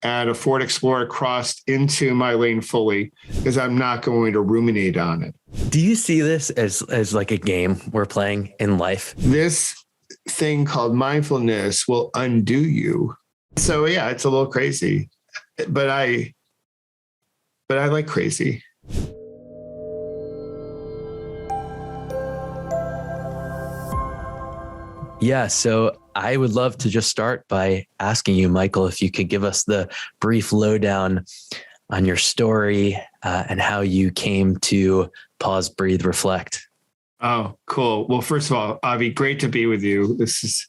and a Ford Explorer crossed into my lane fully because I'm not going to ruminate on it. Do you see this as like a game we're playing in life? This thing called mindfulness will undo you. So yeah, it's a little crazy, but I like crazy. Yeah. So I would love to just start by asking you, Michael, if you could give us the brief lowdown on your story and how you came to pause, breathe, reflect. Oh, cool. Well, first of all, Avi, great to be with you. This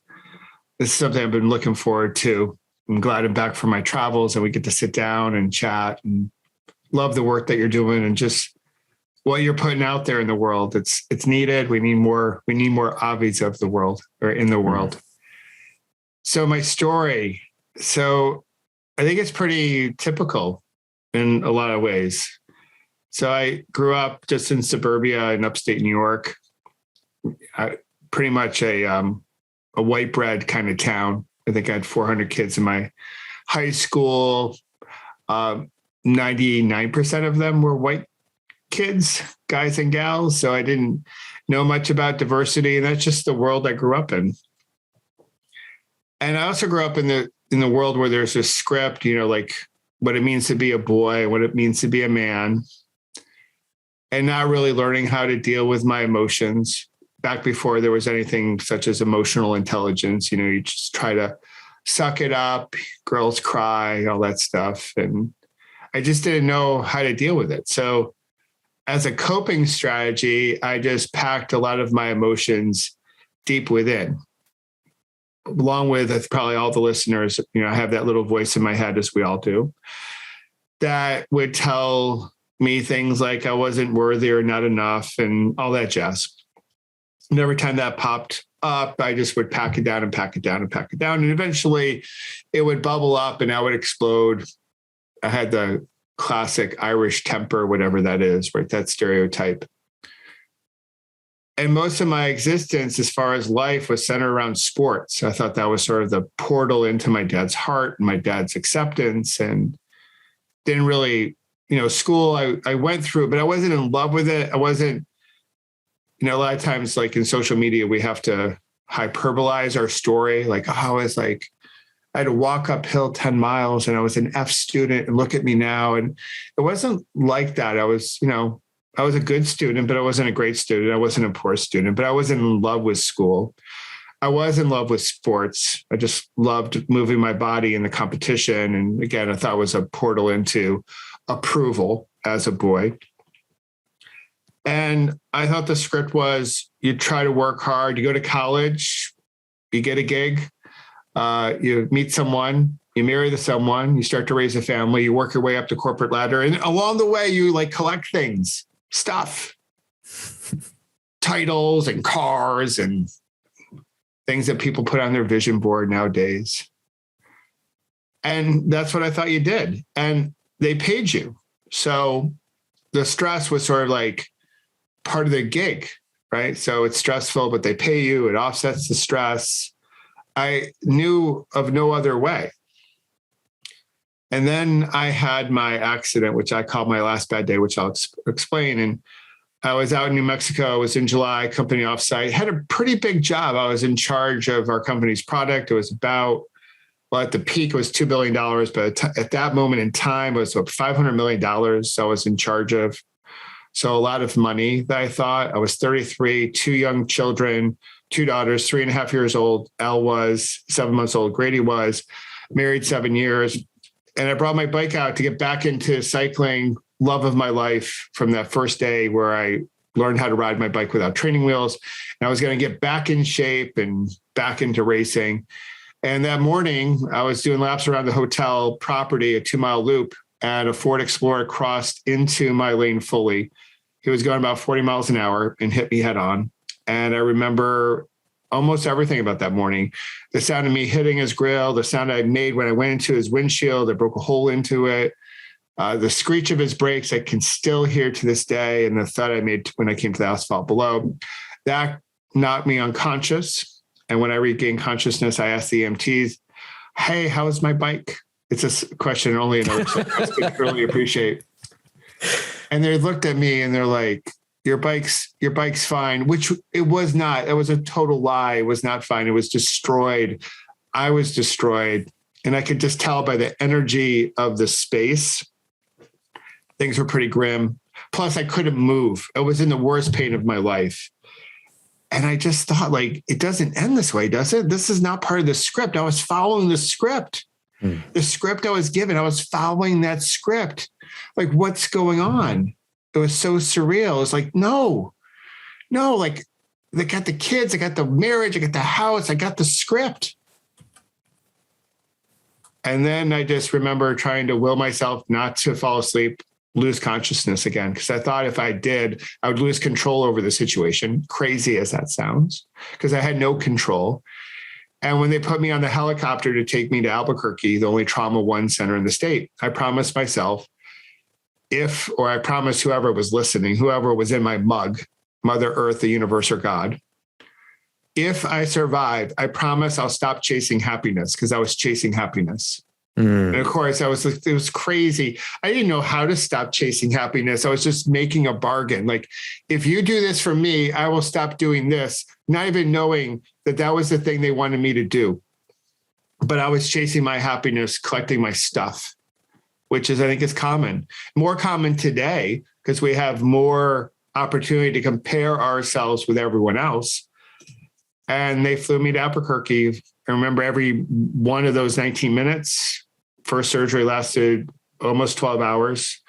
is something I've been looking forward to. I'm glad I'm back from my travels and we get to sit down and chat, and love the work that you're doing and just what you're putting out there in the world. It's needed. We need more Avis of the world, or in the world. So my story. So I think it's pretty typical in a lot of ways. So I grew up just in suburbia in upstate New York. Pretty much a white bread kind of town. I think I had 400 kids in my high school. 99% of them were white kids, guys and gals. So I didn't know much about diversity, and that's just the world I grew up in. And I also grew up in the world where there's a script, like what it means to be a boy, what it means to be a man, and not really learning how to deal with my emotions. Back before there was anything such as emotional intelligence, you just try to suck it up, girls cry, all that stuff. And I just didn't know how to deal with it. So as a coping strategy, I just packed a lot of my emotions deep within. Along with probably all the listeners, I have that little voice in my head, as we all do, that would tell me things like I wasn't worthy or not enough and all that jazz. And every time that popped up, I just would pack it down and pack it down and pack it down. And eventually it would bubble up and I would explode. I had the classic Irish temper, whatever that is, right? That stereotype. And most of my existence, as far as life, was centered around sports. I thought that was sort of the portal into my dad's heart and my dad's acceptance. And didn't really, school, I went through, but I wasn't in love with it. I wasn't, a lot of times, like in social media, we have to hyperbolize our story. Like, I had to walk uphill 10 miles and I was an F student, and look at me now. And it wasn't like that. I was a good student, but I wasn't a great student. I wasn't a poor student, but I wasn't in love with school. I was in love with sports. I just loved moving my body in the competition. And again, I thought it was a portal into approval as a boy. And I thought the script was you try to work hard, you go to college, you get a gig, you meet someone, you marry someone, you start to raise a family, you work your way up the corporate ladder. And along the way, you collect things, stuff, titles and cars and things that people put on their vision board nowadays. And that's what I thought you did. And they paid you. So the stress was sort of like part of the gig, right? So it's stressful, but they pay you. It offsets the stress. I knew of no other way. And then I had my accident, which I call my last bad day, which I'll explain. And I was out in New Mexico. It was in July, company offsite, had a pretty big job. I was in charge of our company's product. It was about, at the peak, it was $2 billion. But at that moment in time, it was about $500 million. I was in charge of. So a lot of money that I thought. I was 33, 2 young children, 2 daughters, 3.5 years old. Elle was 7 months old. Grady was married 7 years. And I brought my bike out to get back into cycling, love of my life, from that first day where I learned how to ride my bike without training wheels. And I was going to get back in shape and back into racing. And that morning I was doing laps around the hotel property, a 2-mile loop, and a Ford Explorer crossed into my lane fully. He was going about 40 miles an hour and hit me head on. And I remember almost everything about that morning. The sound of me hitting his grill, the sound I made when I went into his windshield, I broke a hole into it. The screech of his brakes, I can still hear to this day. And the thud I made when I came to the asphalt below, that knocked me unconscious. And when I regained consciousness, I asked the EMTs, hey, how is my bike? It's a question only another psychologist could really appreciate. And they looked at me and they're like, your bike's fine, which it was not. It was a total lie. It was not fine. It was destroyed. I was destroyed. And I could just tell by the energy of the space, things were pretty grim. Plus I couldn't move. I was in the worst pain of my life. And I just thought, like, it doesn't end this way, does it? This is not part of the script. I was following the script. The script I was given, I was following that script. Like, what's going on? It was so surreal. It's like, no, like, they got the kids, I got the marriage, I got the house, I got the script. And then I just remember trying to will myself not to fall asleep, lose consciousness again, because I thought if I did, I would lose control over the situation, crazy as that sounds, because I had no control. And when they put me on the helicopter to take me to Albuquerque, the only trauma one center in the state, I promised myself, I promised whoever was listening, whoever was in my mug, Mother Earth, the universe, or God, if I survive, I promise I'll stop chasing happiness, because I was chasing happiness. And of course, it was crazy. I didn't know how to stop chasing happiness. I was just making a bargain. Like, if you do this for me, I will stop doing this, not even knowing that that was the thing they wanted me to do. But I was chasing my happiness, collecting my stuff, which is, I think, is common, more common today, because we have more opportunity to compare ourselves with everyone else. And they flew me to Albuquerque. I remember every one of those 19 minutes. First surgery lasted almost 12 hours,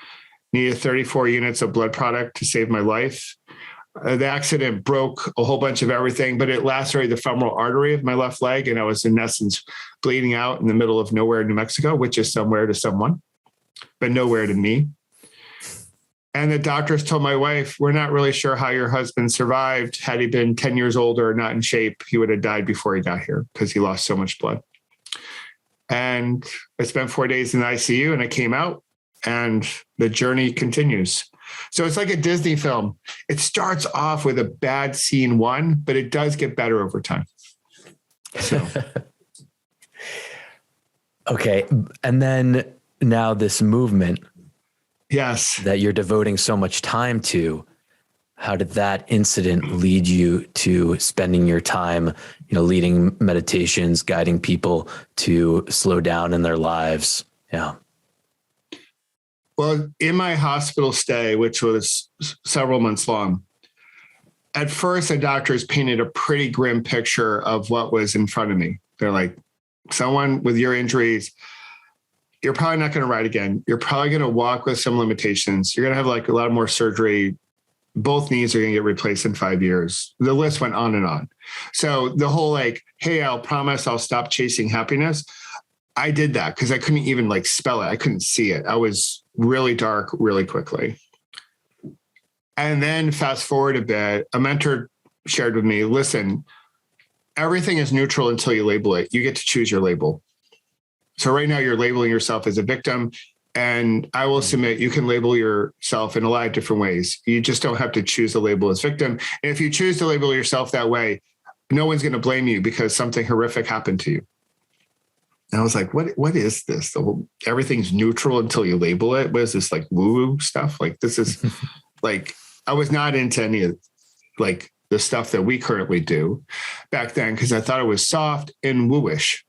needed 34 units of blood product to save my life. The accident broke a whole bunch of everything, but it lacerated the femoral artery of my left leg. And I was, in essence, bleeding out in the middle of nowhere, New Mexico, which is somewhere to someone, but nowhere to me. And the doctors told my wife, we're not really sure how your husband survived. Had he been 10 years older or not in shape, he would have died before he got here, because he lost so much blood. And I spent 4 days in the ICU, and I came out, and the journey continues. So it's like a Disney film. It starts off with a bad scene one, but it does get better over time. So. Okay. And then now this movement. Yes. That you're devoting so much time to. How did that incident lead you to spending your time, leading meditations, guiding people to slow down in their lives? Yeah. Well, in my hospital stay, which was several months long, at first the doctors painted a pretty grim picture of what was in front of me. They're like, someone with your injuries, you're probably not going to ride again. You're probably going to walk with some limitations. You're going to have like a lot more surgery. Both knees are going to get replaced in 5 years. The list went on and on. So the whole like, hey, I'll promise I'll stop chasing happiness. I did that because I couldn't even like spell it. I couldn't see it. I was really dark really quickly. And then fast forward a bit, a mentor shared with me, listen, everything is neutral until you label it. You get to choose your label. So right now you're labeling yourself as a victim. And I will submit you can label yourself in a lot of different ways. You just don't have to choose the label as victim. And if you choose to label yourself that way, no one's going to blame you because something horrific happened to you. And I was like, what is this? Everything's neutral until you label it. What is this, like woo-woo stuff? Like, this is like, I was not into any of like the stuff that we currently do back then, because I thought it was soft and wooish.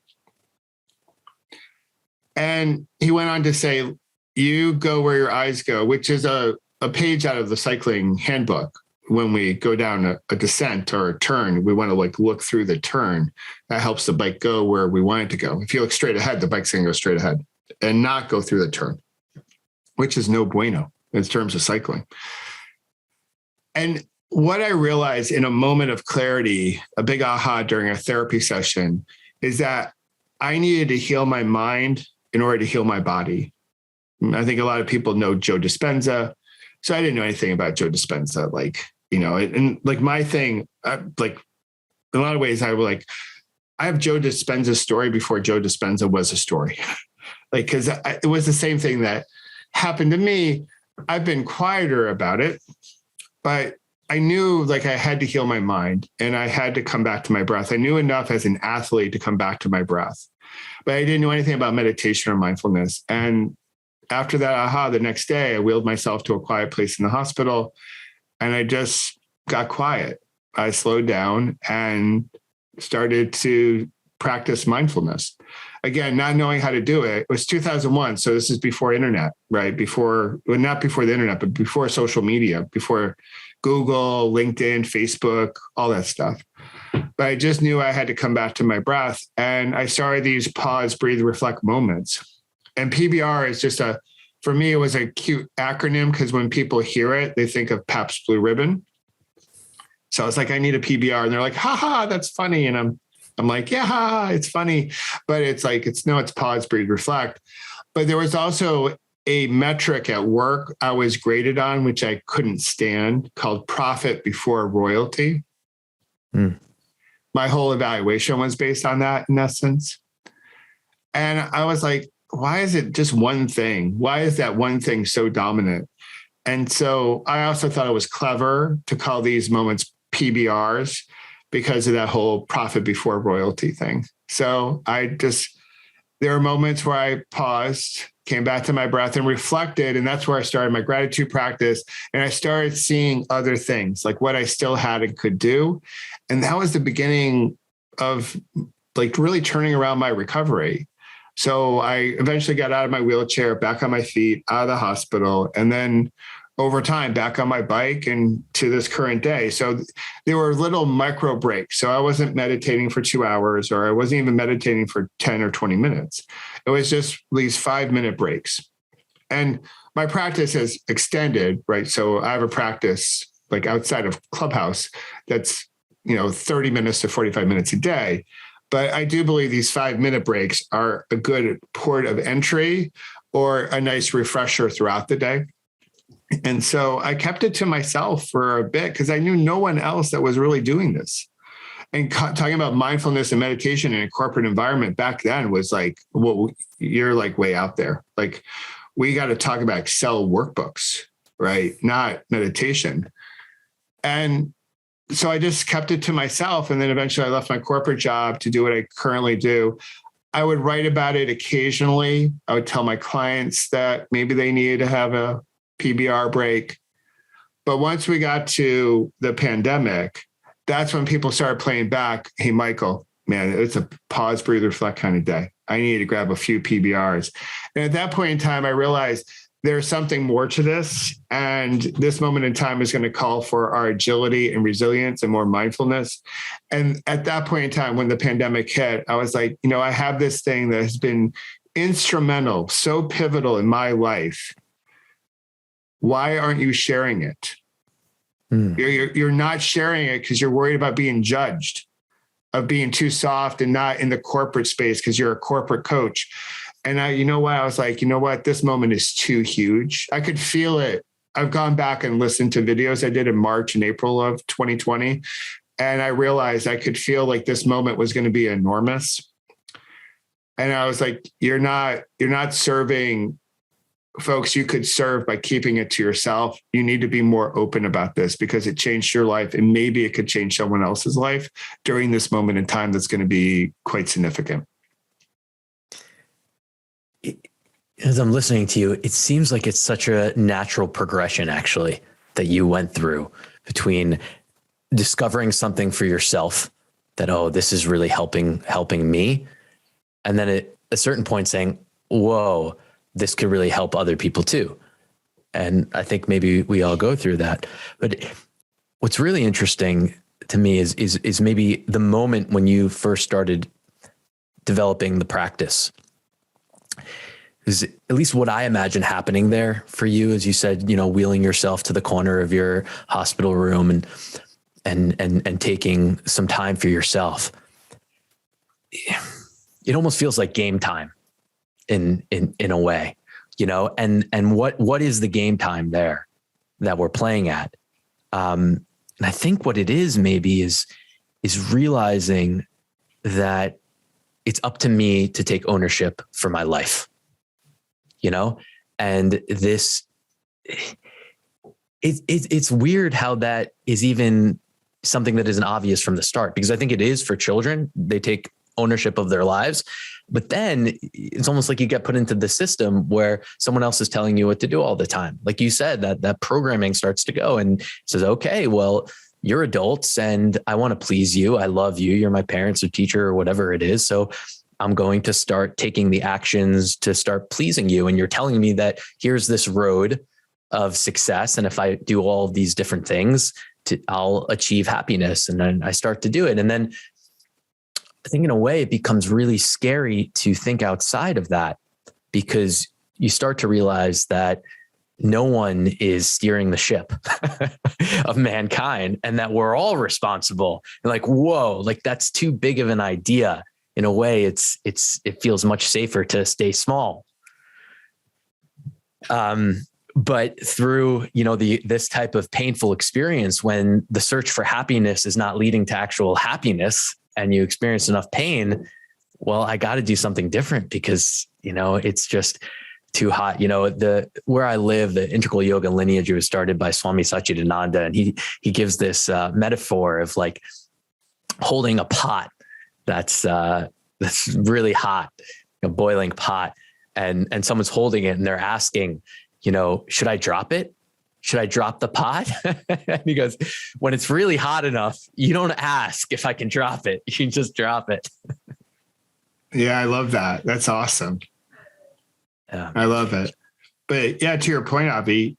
And he went on to say, you go where your eyes go, which is a page out of the cycling handbook. When we go down a descent or a turn, we want to like look through the turn. That helps the bike go where we want it to go. If you look straight ahead, the bike's going to go straight ahead and not go through the turn, which is no bueno in terms of cycling. And what I realized in a moment of clarity, a big aha during a therapy session, is that I needed to heal my mind in order to heal my body. I think a lot of people know Joe Dispenza. So I didn't know anything about Joe Dispenza. Like, and like my thing, like in a lot of ways, I have Joe Dispenza's story before Joe Dispenza was a story. Like, cause it was the same thing that happened to me. I've been quieter about it, but I knew like I had to heal my mind and I had to come back to my breath. I knew enough as an athlete to come back to my breath. but I didn't know anything about meditation or mindfulness. And after that aha, the next day, I wheeled myself to a quiet place in the hospital and I just got quiet. I slowed down and started to practice mindfulness. Again, not knowing how to do it. It was 2001. So this is before internet, right? Not before the internet, but before social media, before Google, LinkedIn, Facebook, all that stuff. But I just knew I had to come back to my breath. And I started these pause, breathe, reflect moments. And PBR is for me, it was a cute acronym because when people hear it, they think of Pabst Blue Ribbon. So I was like, I need a PBR. And they're like, haha, that's funny. And I'm like, yeah, it's funny. But it's pause, breathe, reflect. But there was also a metric at work I was graded on, which I couldn't stand, called profit before royalty. My whole evaluation was based on that in essence. And I was like, why is it just one thing? Why is that one thing so dominant? And so I also thought it was clever to call these moments PBRs because of that whole profit before royalty thing. So there are moments where I paused, came back to my breath and reflected. And that's where I started my gratitude practice. And I started seeing other things like what I still had and could do. And that was the beginning of like really turning around my recovery. So I eventually got out of my wheelchair, back on my feet, out of the hospital, and then over time, back on my bike and to this current day. So there were little micro breaks. So I wasn't meditating for 2 hours, or I wasn't even meditating for 10 or 20 minutes. It was just these 5-minute breaks. And my practice has extended, right? So I have a practice like outside of Clubhouse that's, 30 minutes to 45 minutes a day. But I do believe these 5-minute breaks are a good port of entry or a nice refresher throughout the day. And so I kept it to myself for a bit because I knew no one else that was really doing this. And talking about mindfulness and meditation in a corporate environment back then was like, well, you're like way out there. Like we got to talk about Excel workbooks, right? Not meditation. And so I just kept it to myself. And then eventually I left my corporate job to do what I currently do. I would write about it occasionally. I would tell my clients that maybe they needed to have a PBR break. But once we got to the pandemic, that's when people started playing back. Hey, Michael, man, it's a pause, breathe, reflect kind of day. I need to grab a few PBRs. And at that point in time, I realized there's something more to this. And this moment in time is going to call for our agility and resilience and more mindfulness. And at that point in time, when the pandemic hit, I was like, I have this thing that has been instrumental, so pivotal in my life. Why aren't you sharing it? You're not sharing it because you're worried about being judged, of being too soft and not in the corporate space because you're a corporate coach. And I was like, this moment is too huge. I could feel it. I've gone back and listened to videos I did in March and April of 2020. And I realized I could feel like this moment was going to be enormous. And I was like, you're not serving folks you could serve by keeping it to yourself. You need to be more open about this because it changed your life and maybe it could change someone else's life during this moment in time that's going to be quite significant. As I'm listening to you, it seems like it's such a natural progression actually that you went through between discovering something for yourself that, oh, this is really helping me. And then at a certain point saying, whoa, this could really help other people too. And I think maybe we all go through that. But what's really interesting to me is maybe the moment when you first started developing the practice. Is at least what I imagine happening there for you, as you said, wheeling yourself to the corner of your hospital room and taking some time for yourself. It almost feels like game time in a way, and what is the game time there that we're playing at? And I think what it is maybe is realizing that it's up to me to take ownership for my life. And this, it's weird how that is even something that isn't obvious from the start, because I think it is for children. They take ownership of their lives. But then it's almost like you get put into the system where someone else is telling you what to do all the time. Like you said, that programming starts to go and says, okay, well, you're adults and I want to please you. I love you. You're my parents or teacher or whatever it is. So I'm going to start taking the actions to start pleasing you. And you're telling me that here's this road of success. And if I do all of these different things, I'll achieve happiness. And then I start to do it. And then I think in a way it becomes really scary to think outside of that, because you start to realize that no one is steering the ship of mankind and that we're all responsible. And like, whoa, like that's too big of an idea. In a way, it feels much safer to stay small. But through, this type of painful experience, when the search for happiness is not leading to actual happiness and you experience enough pain, well, I got to do something different because, it's just too hot. Where I live, the integral yoga lineage was started by Swami Satchidananda. And he gives this metaphor of like holding a pot that's really hot, a boiling pot, and someone's holding it and they're asking, should I drop it? Should I drop the pot? And he goes, when it's really hot enough, you don't ask if I can drop it. You just drop it. Yeah, I love that. That's awesome. Yeah. I love it. But yeah, to your point, Avi,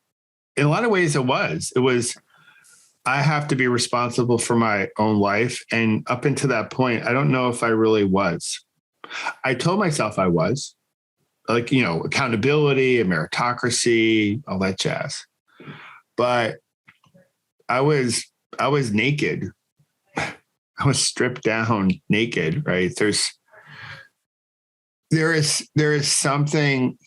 in a lot of ways it was, I have to be responsible for my own life. And up until that point, I don't know if I really was. I told myself I was, like, accountability and meritocracy, all that jazz. But I was naked. I was stripped down naked, right? There is something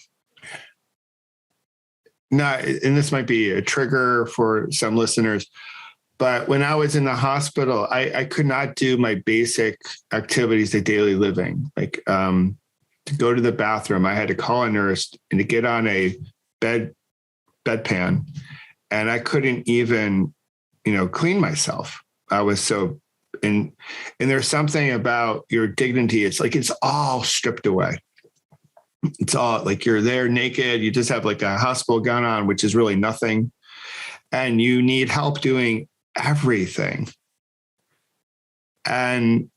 not, and this might be a trigger for some listeners, but when I was in the hospital, I could not do my basic activities of daily living. Like to go to the bathroom, I had to call a nurse and to get on a bedpan, and I couldn't even, clean myself. I was so, and there's something about your dignity. It's like, it's all stripped away. It's all like you're there naked. You just have like a hospital gown on, which is really nothing. And you need help doing everything. And,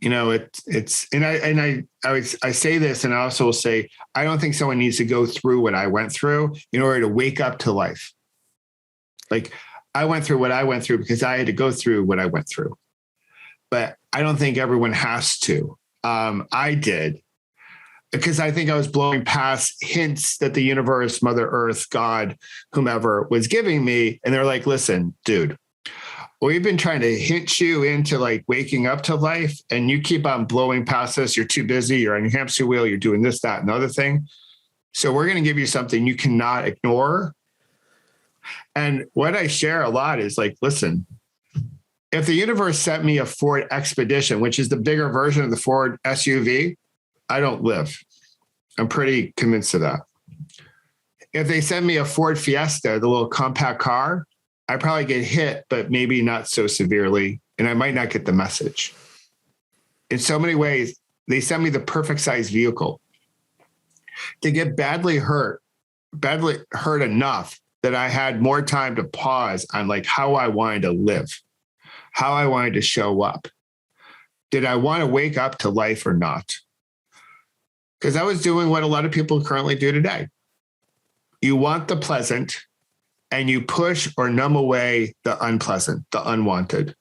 I say this, and I also will say, I don't think someone needs to go through what I went through in order to wake up to life. Like I went through what I went through because I had to go through what I went through, but I don't think everyone has to. I did, because I think I was blowing past hints that the universe, Mother Earth, God, whomever was giving me. And they're like, listen, dude, we've been trying to hint you into like waking up to life, and you keep on blowing past this. You're too busy. You're on your hamster wheel. You're doing this, that, and the other thing. So we're going to give you something you cannot ignore. And what I share a lot is like, listen, if the universe sent me a Ford Expedition, which is the bigger version of the Ford SUV, I don't live. I'm pretty convinced of that. If they send me a Ford Fiesta, the little compact car, I probably get hit, but maybe not so severely, and I might not get the message. In so many ways, they send me the perfect size vehicle. To get badly hurt enough that I had more time to pause on like how I wanted to live, how I wanted to show up. Did I want to wake up to life or not? Because I was doing what a lot of people currently do today. You want the pleasant, and you push or numb away the unpleasant, the unwanted.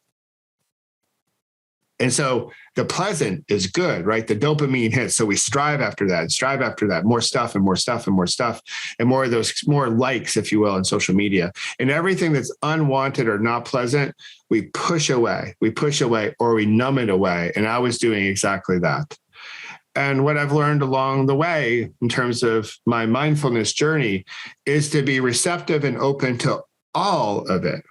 And so the pleasant is good, right? The dopamine hits. So we strive after that, more stuff and more stuff and more stuff, and more of those, more likes, if you will, on social media. And everything that's unwanted or not pleasant, we push away, or we numb it away. And I was doing exactly that. And what I've learned along the way in terms of my mindfulness journey is to be receptive and open to all of it.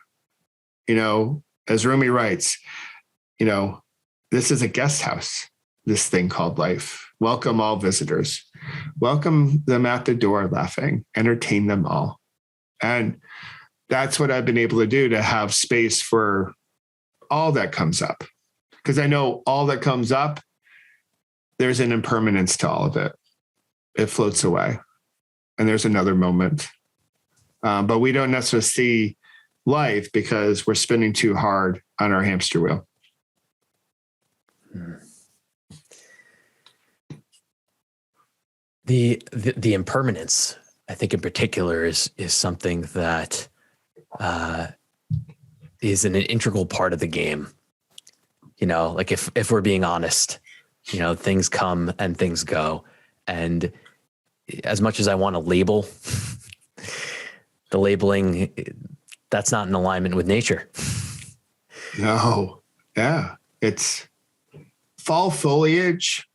As Rumi writes, this is a guest house, this thing called life. Welcome all visitors. Welcome them at the door laughing, entertain them all. And that's what I've been able to do, to have space for all that comes up. Because I know all that comes up there's an impermanence to all of it. It floats away and there's another moment. But we don't necessarily see life because we're spinning too hard on our hamster wheel. The impermanence, I think in particular, is something that is an integral part of the game. You know, like if we're being honest, you know, things come and things go. And as much as I want to label, the labeling, that's not in alignment with nature. No. Yeah. It's fall foliage,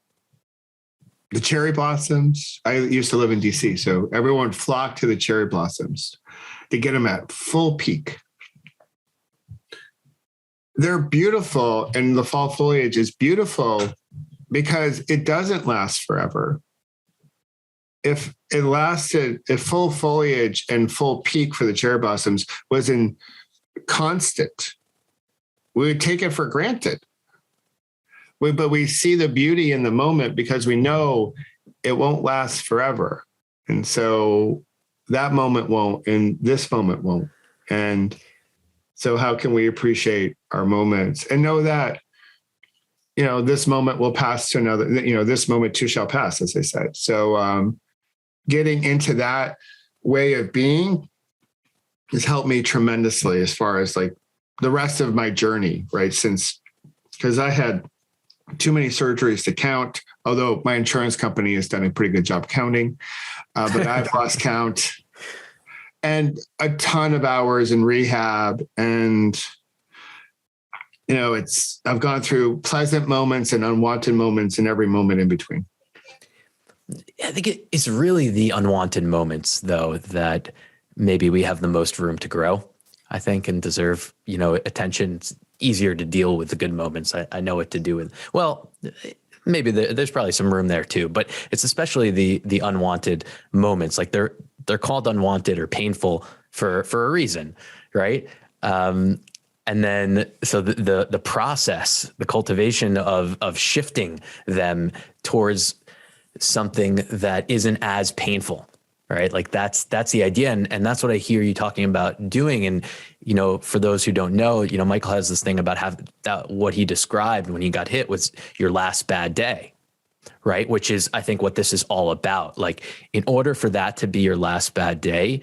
the cherry blossoms. I used to live in DC, so everyone flocked to the cherry blossoms to get them at full peak. They're beautiful, and the fall foliage is beautiful because it doesn't last forever. If it lasted, if full foliage and full peak for the cherry blossoms was in constant, we would take it for granted. But we see the beauty in the moment because we know it won't last forever. And so that moment won't, and this moment won't. And so how can we appreciate our moments and know that, you know, this moment will pass to another, you know, this moment too shall pass, as they say. So getting into that way of being has helped me tremendously as far as like the rest of my journey, right? Because I had too many surgeries to count, although my insurance company has done a pretty good job counting, but I've lost count, and a ton of hours in rehab. And, you know, I've gone through pleasant moments and unwanted moments and every moment in between. I think it's really the unwanted moments, though, that maybe we have the most room to grow, I think, and deserve, you know, attention. It's easier to deal with the good moments. I know what to do with. Well, maybe there's probably some room there too, but it's especially the unwanted moments. Like they're called unwanted or painful for a reason, right? And then so the process, the cultivation of shifting them towards something that isn't as painful, right? Like that's the idea. And that's what I hear you talking about doing. And, you know, for those who don't know, you know, Michael has this thing about what he described when he got hit was your last bad day, right? Which is, I think, what this is all about. Like, in order for that to be your last bad day,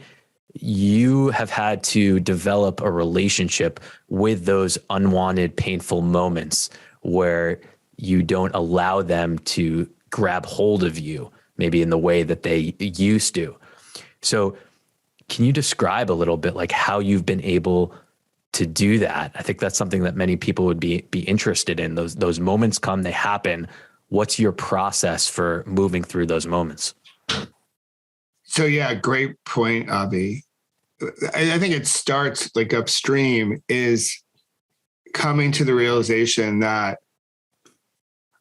you have had to develop a relationship with those unwanted, painful moments where you don't allow them to grab hold of you, maybe in the way that they used to. So can you describe a little bit like how you've been able to do that? I think that's something that many people would be interested in. Those moments come, they happen. What's your process for moving through those moments? So yeah, great point, Avi. I think it starts like upstream is coming to the realization that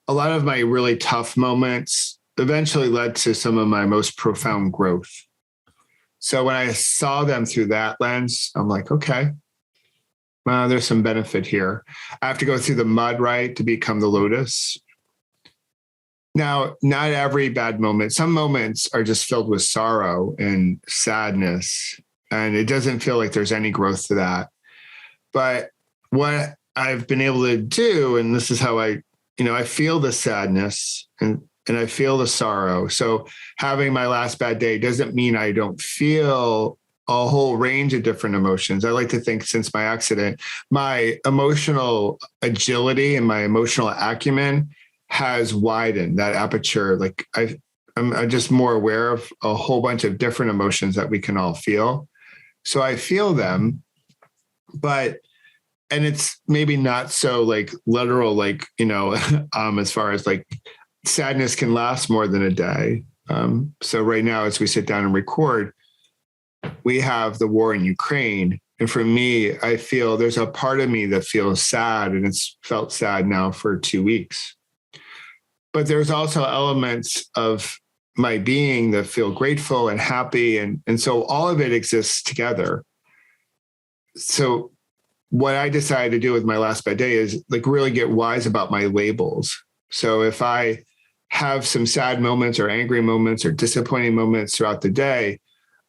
a lot of my really tough moments eventually led to some of my most profound growth. So when I saw them through that lens, I'm like, okay, there's some benefit here. I have to go through the mud, right, to become the lotus. Now, not every bad moment. Some moments are just filled with sorrow and sadness, and it doesn't feel like there's any growth to that. But what I've been able to do, and this is how I feel the sadness and I feel the sorrow. So having my last bad day doesn't mean I don't feel a whole range of different emotions. I like to think since my accident, my emotional agility and my emotional acumen has widened that aperture. Like I'm just more aware of a whole bunch of different emotions that we can all feel. So I feel them, and it's maybe not so like literal, like, you know, as far as like sadness can last more than a day. So right now, as we sit down and record, we have the war in Ukraine. And for me, I feel there's a part of me that feels sad, and it's felt sad now for 2 weeks. But there's also elements of my being that feel grateful and happy. And so all of it exists together. So what I decided to do with my last bad day is like really get wise about my labels. So if I have some sad moments or angry moments or disappointing moments throughout the day.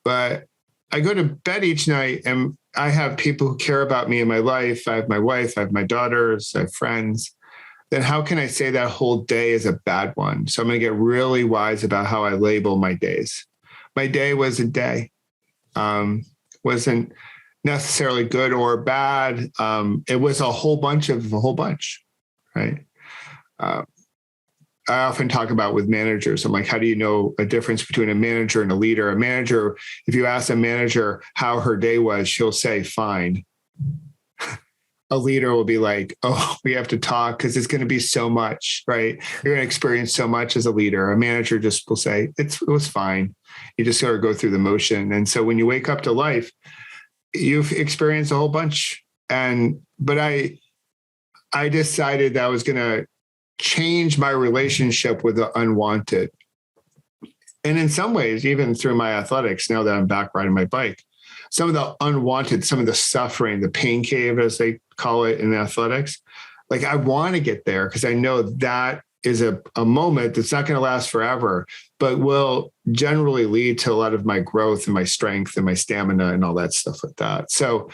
But I go to bed each night and I have people who care about me in my life. I have my wife, I have my daughters, I have friends. Then how can I say that whole day is a bad one? So I'm going to get really wise about how I label my days. My day was a day. Wasn't necessarily good or bad. It was a whole bunch, right? I often talk about with managers. I'm like, how do you know a difference between a manager and a leader? A manager, if you ask a manager how her day was, she'll say, fine. A leader will be like, oh, we have to talk because it's going to be so much, right? You're going to experience so much as a leader. A manager just will say, it was fine. You just sort of go through the motion. And so when you wake up to life, you've experienced a whole bunch. But I decided that I was going to change my relationship with the unwanted. And in some ways, even through my athletics, now that I'm back riding my bike, some of the unwanted, some of the suffering, the pain cave, as they call it in athletics, like I want to get there because I know that is a moment that's not going to last forever, but will generally lead to a lot of my growth and my strength and my stamina and all that stuff like that. So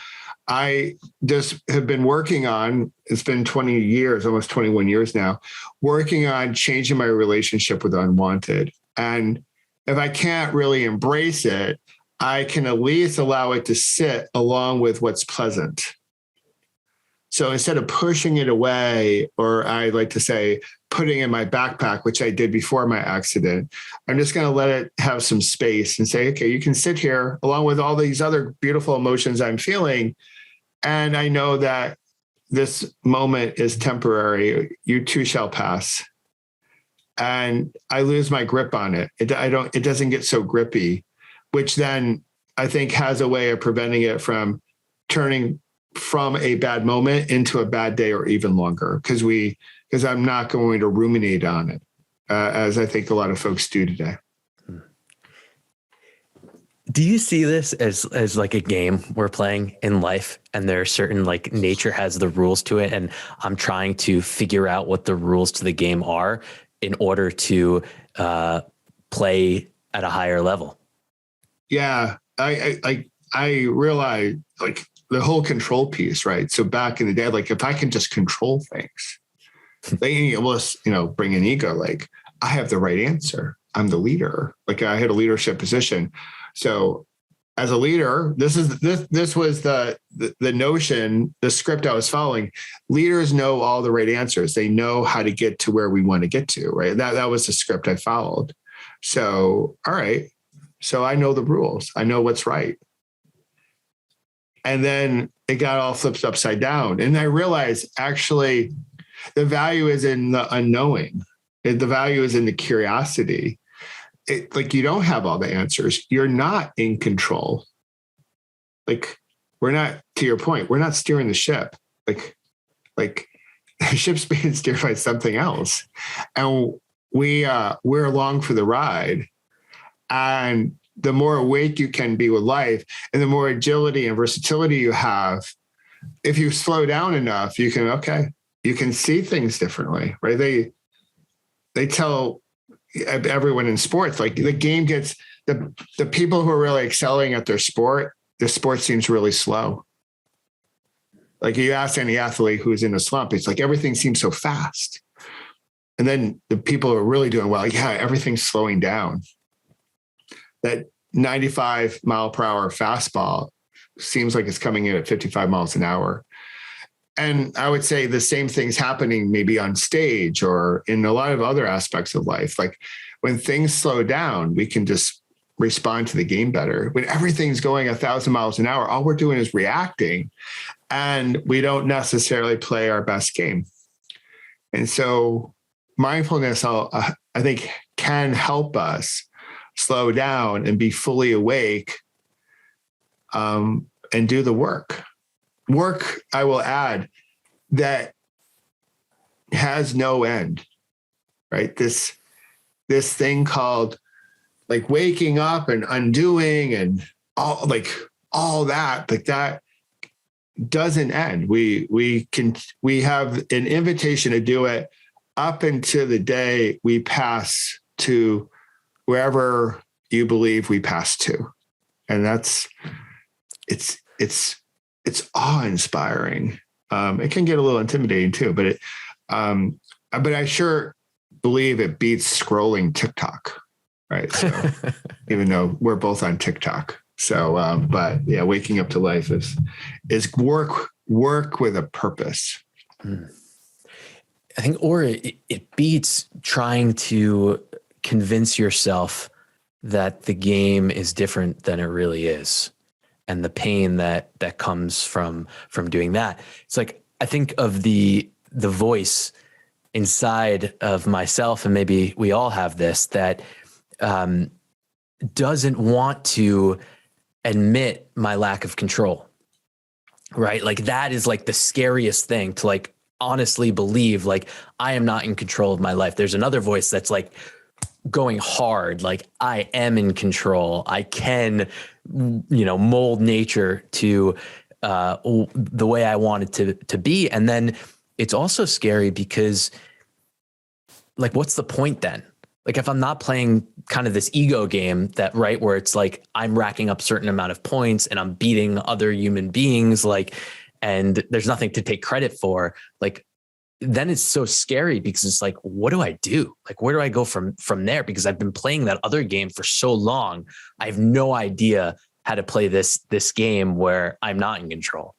I just have been working on, it's been 20 years, almost 21 years now, working on changing my relationship with the unwanted. And if I can't really embrace it, I can at least allow it to sit along with what's pleasant. So instead of pushing it away, or I like to say, putting in my backpack, which I did before my accident, I'm just going to let it have some space and say, okay, you can sit here along with all these other beautiful emotions I'm feeling. And I know that this moment is temporary. You too shall pass. And I lose my grip on it. It doesn't get so grippy, which then I think has a way of preventing it from turning from a bad moment into a bad day or even longer, because I'm not going to ruminate on it, as I think a lot of folks do today. Do you see this as like a game we're playing in life, and there are certain, like, nature has the rules to it, and I'm trying to figure out what the rules to the game are in order to play at a higher level? Yeah, I realize, like, the whole control piece, right? So back in the day, like, if I can just control things, they almost, bring an ego, like, I have the right answer. I'm the leader. Like, I had a leadership position. So as a leader, this was the notion, the script I was following. Leaders know all the right answers. They know how to get to where we want to get to, right? That was the script I followed. So, all right. So I know the rules. I know what's right. And then it got all flipped upside down. And I realized, actually, the value is in the unknowing. The value is in the curiosity. Like, you don't have all the answers. You're not in control. Like, we're not, to your point, we're not steering the ship. Like the ship's being steered by something else. And we're along for the ride. And the more awake you can be with life, and the more agility and versatility you have, if you slow down enough, you can see things differently, right? They tell everyone in sports, like, the game gets the people who are really excelling at their sport, the sport seems really slow. Like, you ask any athlete who's in a slump, it's like everything seems so fast. And then the people who are really doing well, everything's slowing down. That 95 mile per hour fastball seems like it's coming in at 55 miles an hour. And I would say the same thing's happening maybe on stage or in a lot of other aspects of life. Like, when things slow down, we can just respond to the game better. When everything's going 1,000 miles an hour, all we're doing is reacting, and we don't necessarily play our best game. And so mindfulness, I think, can help us slow down and be fully awake, and do the work. Work, I will add, that has no end, right? This thing called, like, waking up and undoing and all that, like, that doesn't end. We have an invitation to do it up until the day we pass to wherever you believe we pass to. And it's awe-inspiring. It can get a little intimidating too, but I sure believe it beats scrolling TikTok, right? So even though we're both on TikTok. So, but yeah, waking up to life is work with a purpose. I think, or it beats trying to convince yourself that the game is different than it really is, and the pain that comes from doing that. It's like, I think of the voice inside of myself, and maybe we all have this, that doesn't want to admit my lack of control, right? Like that is like the scariest thing, to like honestly believe like I am not in control of my life. There's another voice that's like going hard, like I am in control. I can, mold nature to the way I want it to be. And then it's also scary because, like, what's the point then? Like, if I'm not playing kind of this ego game where it's like I'm racking up certain amount of points and I'm beating other human beings, like, and there's nothing to take credit for, like, then it's so scary because it's like, what do I do? Like, where do I go from there? Because I've been playing that other game for so long. I have no idea how to play this game where I'm not in control.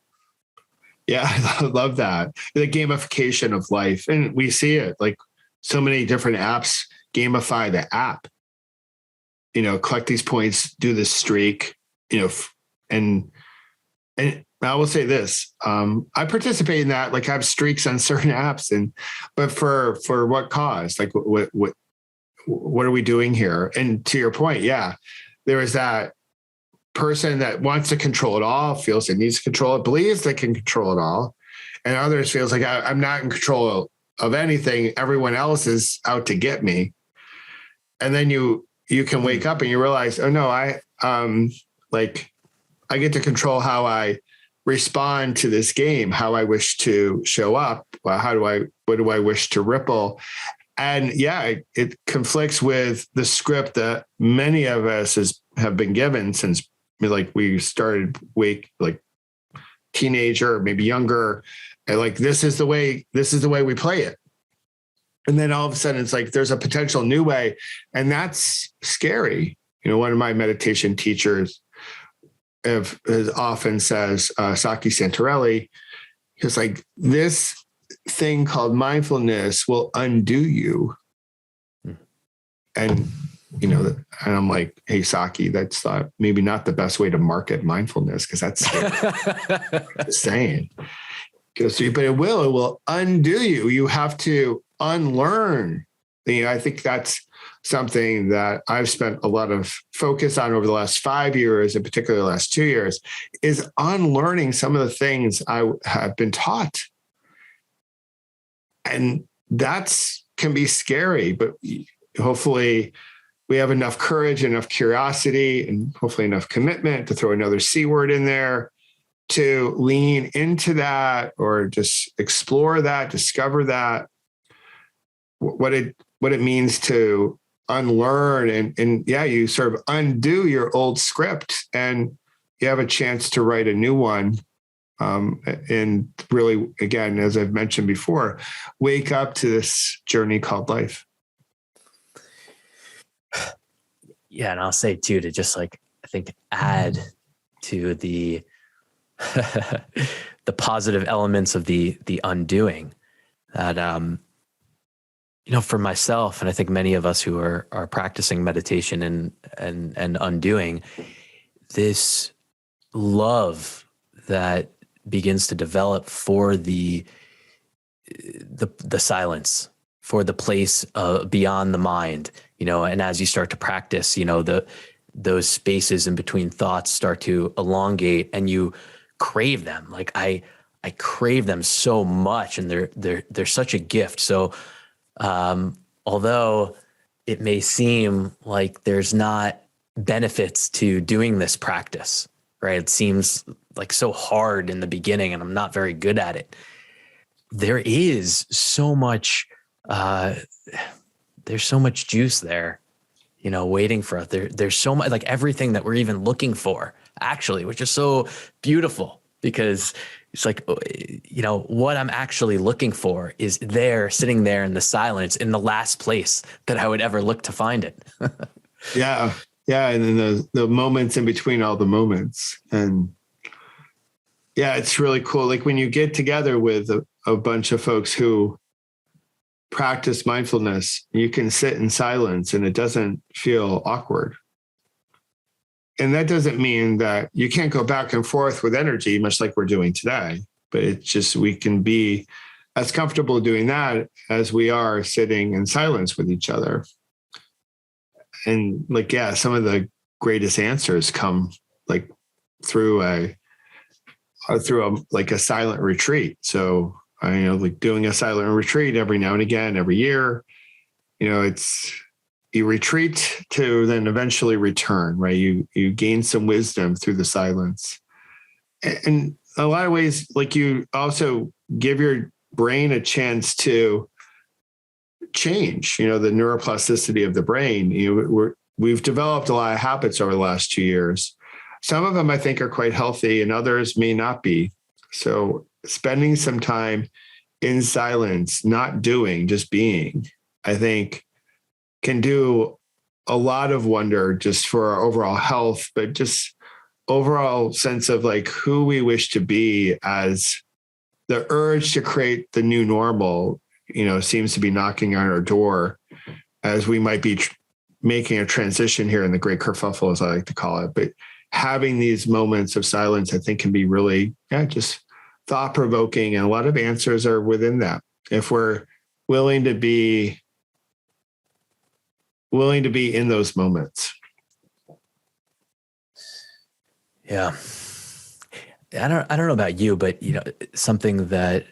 Yeah, I love that. The gamification of life. And we see it, like so many different apps gamify the app, collect these points, do this streak, and I will say this, I participate in that, like I have streaks on certain apps, but for what cause? Like what are we doing here? And to your point, yeah, there is that person that wants to control it all, feels it needs to control it, believes they can control it all. And others feels like I'm not in control of anything. Everyone else is out to get me. And then you can wake up and you realize, oh no, I get to control how I respond to this game, how I wish to show up. What do I wish to ripple? And yeah, it conflicts with the script that many of us have been given since like we started like teenager, maybe younger. And like, this is the way we play it. And then all of a sudden it's like, there's a potential new way. And that's scary. One of my meditation teachers often says, Saki Santorelli, he's like, this thing called mindfulness will undo you. And, and I'm like, hey, Saki, that's maybe not the best way to market mindfulness, because that's scary. Just saying. But it will undo you. You have to unlearn. I think that's something that I've spent a lot of focus on over the last 5 years, in particular the last 2 years, is unlearning some of the things I have been taught. And can be scary, but hopefully we have enough courage, enough curiosity, and hopefully enough commitment to throw another C word in there to lean into that, or just explore that, discover that, what it means to unlearn. And yeah, you sort of undo your old script and you have a chance to write a new one. And really, again, as I've mentioned before, wake up to this journey called life. Yeah. And I'll say too, to just like, I think add to the positive elements of the undoing, that, for myself, and I think many of us who are practicing meditation and undoing, this love that begins to develop for the silence, for the place beyond the mind, and as you start to practice, those spaces in between thoughts start to elongate, and you crave them. Like I crave them so much, and they're such a gift. So, although it may seem like there's not benefits to doing this practice, right? It seems like so hard in the beginning and I'm not very good at it. There is so much there's so much juice there, waiting for us. There's so much, like everything that we're even looking for, actually, which is so beautiful, because it's like, what I'm actually looking for is there, sitting there in the silence, in the last place that I would ever look to find it. Yeah. Yeah. And then the moments in between all the moments. And yeah, it's really cool. Like when you get together with a bunch of folks who practice mindfulness, you can sit in silence and it doesn't feel awkward. And that doesn't mean that you can't go back and forth with energy, much like we're doing today, but it's just, we can be as comfortable doing that as we are sitting in silence with each other. And like, yeah, some of the greatest answers come like through a silent retreat. So like doing a silent retreat every now and again, every year, you retreat to then eventually return, right? You gain some wisdom through the silence. And in a lot of ways, like you also give your brain a chance to change, the neuroplasticity of the brain. We've developed a lot of habits over the last 2 years. Some of them I think are quite healthy and others may not be. So spending some time in silence, not doing, just being, I think can do a lot of wonder just for our overall health, but just overall sense of like who we wish to be, as the urge to create the new normal, seems to be knocking on our door, as we might be making a transition here in the great kerfuffle, as I like to call it. But having these moments of silence, I think, can be really, just thought-provoking, and a lot of answers are within that. If we're willing to be in those moments. Yeah. I don't know about you, but something that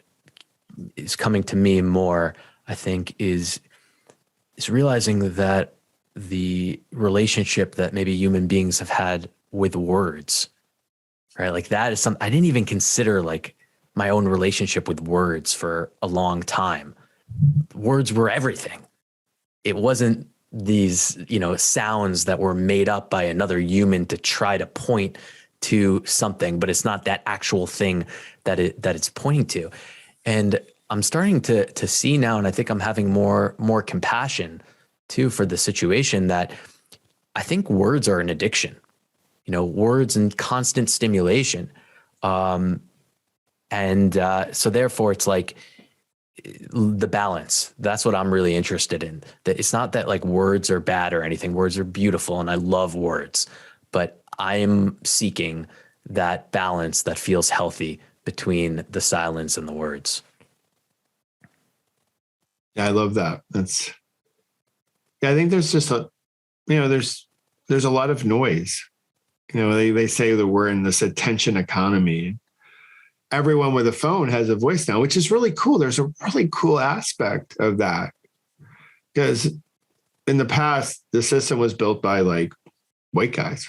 is coming to me more, I think, is realizing that the relationship that maybe human beings have had with words, right? Like that is something I didn't even consider, like my own relationship with words for a long time. Words were everything. It wasn't these, sounds that were made up by another human to try to point to something, but it's not that actual thing that it's pointing to. And I'm starting to see now, and I think I'm having more compassion too for the situation, that I think words are an addiction, words and constant stimulation. So therefore it's like the balance. That's what I'm really interested in. That it's not that like words are bad or anything. Words are beautiful and I love words, but I am seeking that balance that feels healthy between the silence and the words. Yeah, I love that. I think there's just there's a lot of noise. They say that we're in this attention economy. Everyone with a phone has a voice now, which is really cool. There's a really cool aspect of that, because in the past, the system was built by like white guys.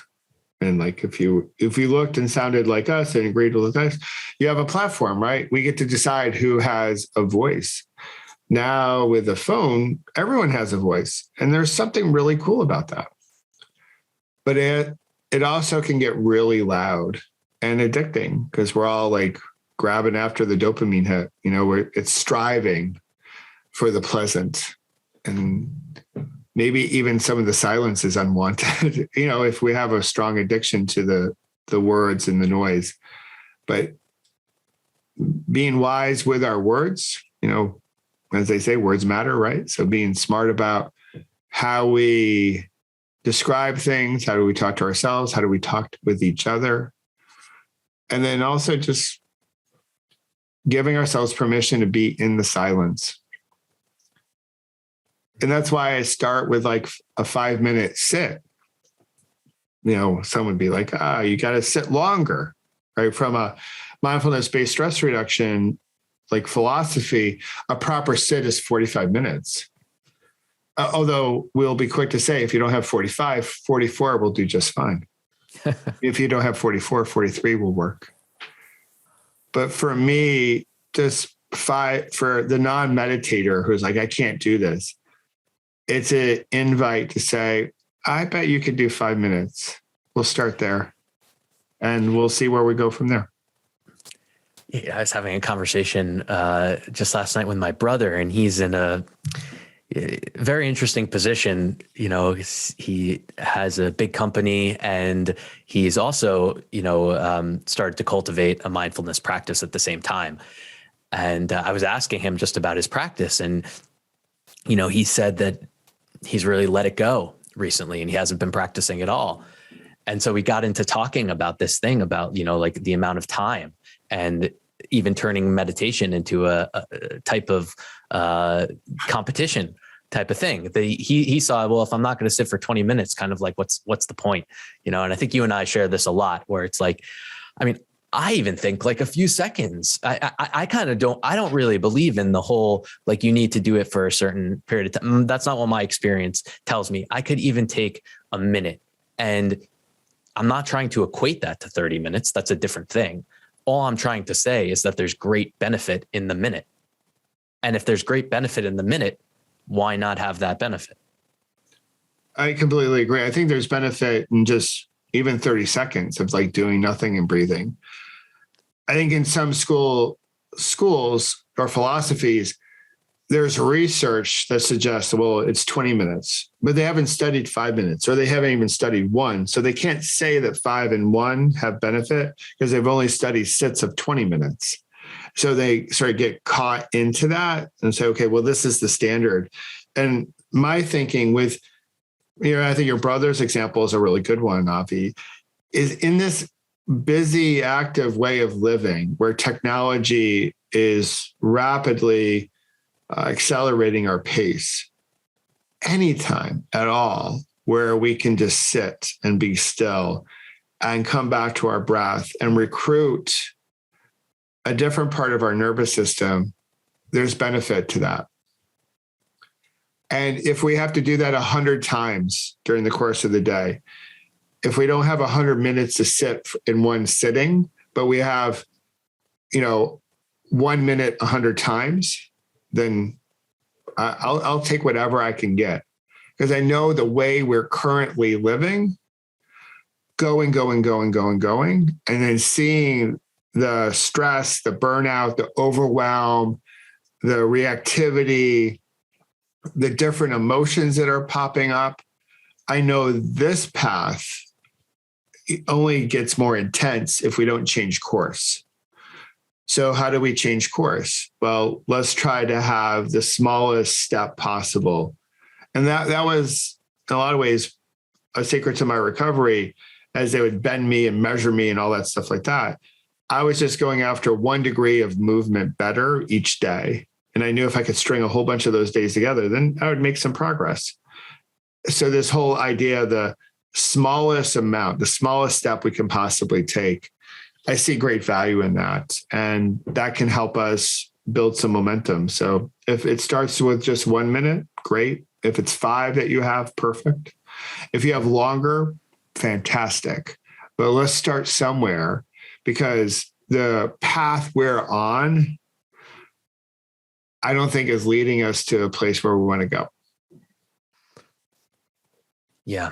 And like, if you looked and sounded like us and agreed with us, you have a platform, right? We get to decide who has a voice. Now with the phone, everyone has a voice, and there's something really cool about that. But it also can get really loud and addicting, because we're all like grabbing after the dopamine hit, it's striving for the pleasant, and maybe even some of the silence is unwanted, if we have a strong addiction to the words and the noise. But being wise with our words, as they say, words matter, right? So being smart about how we describe things, how do we talk to ourselves, how do we talk with each other? And then also just giving ourselves permission to be in the silence. And that's why I start with like a 5-minute sit. Some would be like, you got to sit longer, right? From a mindfulness-based stress reduction, like philosophy, a proper sit is 45 minutes. Although we'll be quick to say, if you don't have 45, 44 will do just fine. If you don't have 44, 43 will work. But for me, just for the non-meditator who's like, I can't do this. It's an invite to say, I bet you could do 5 minutes. We'll start there and we'll see where we go from there. Yeah, I was having a conversation just last night with my brother, and he's in a very interesting position. You know, he has a big company, and he's also, started to cultivate a mindfulness practice at the same time. And I was asking him just about his practice, and, he said that he's really let it go recently and he hasn't been practicing at all. And so we got into talking about this thing about, like the amount of time, and even turning meditation into a type of competition type of thing. He saw, well, if I'm not going to sit for 20 minutes, kind of like, what's the point? And I think you and I share this a lot, where it's like, I even think like a few seconds. I don't really believe in the whole, like, you need to do it for a certain period of time. That's not what my experience tells me. I could even take a minute, and I'm not trying to equate that to 30 minutes. That's a different thing. All I'm trying to say is that there's great benefit in the minute. And if there's great benefit in the minute, why not have that benefit? I completely agree. I think there's benefit in just even 30 seconds of like doing nothing and breathing. I think in some schools or philosophies, there's research that suggests, well, it's 20 minutes, but they haven't studied 5 minutes, or they haven't even studied 1. So they can't say that 5 and 1 have benefit because they've only studied sets of 20 minutes. So they sort of get caught into that and say, okay, well, this is the standard. And my thinking with, I think your brother's example is a really good one, Avi, is in this busy, active way of living where technology is rapidly accelerating our pace, anytime at all where we can just sit and be still and come back to our breath and recruit a different part of our nervous system, there's benefit to that. And if we have to do that 100 times during the course of the day, if we don't have 100 minutes to sit in one sitting, but we have, 1 minute 100 times, then I'll take whatever I can get, because I know the way we're currently living, going, and then seeing the stress, the burnout, the overwhelm, the reactivity, the different emotions that are popping up. I know this path only gets more intense if we don't change course. So how do we change course? Well, let's try to have the smallest step possible. And that was, in a lot of ways, a secret to my recovery, as they would bend me and measure me and all that stuff like that. I was just going after 1 degree of movement better each day. And I knew if I could string a whole bunch of those days together, then I would make some progress. So this whole idea, the smallest amount, the smallest step we can possibly take, I see great value in that. And that can help us build some momentum. So if it starts with just 1 minute, great. If it's 5 that you have, perfect. If you have longer, fantastic. But let's start somewhere, because the path we're on, I don't think is leading us to a place where we want to go. Yeah.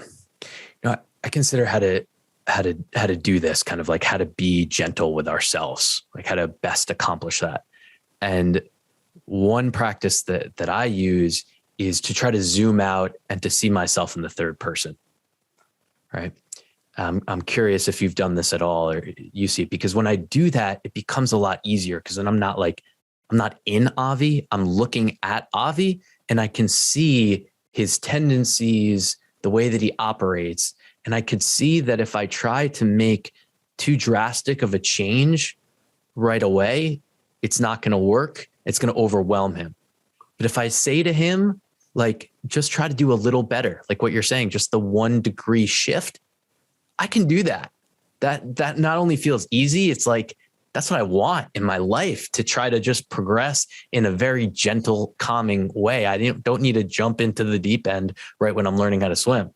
I consider how to do this, kind of like how to be gentle with ourselves, like how to best accomplish that. And one practice that I use is to try to zoom out and to see myself in the third person. Right. I'm curious if you've done this at all, or you see it, because when I do that, it becomes a lot easier, because then I'm not in Avi, I'm looking at Avi, and I can see his tendencies, the way that he operates. And I could see that if I try to make too drastic of a change right away, it's not going to work. It's going to overwhelm him. But if I say to him, like, just try to do a little better, like what you're saying, just the 1 degree shift, I can do that. That not only feels easy, it's like, that's what I want in my life, to try to just progress in a very gentle, calming way. I don't need to jump into the deep end right when I'm learning how to swim.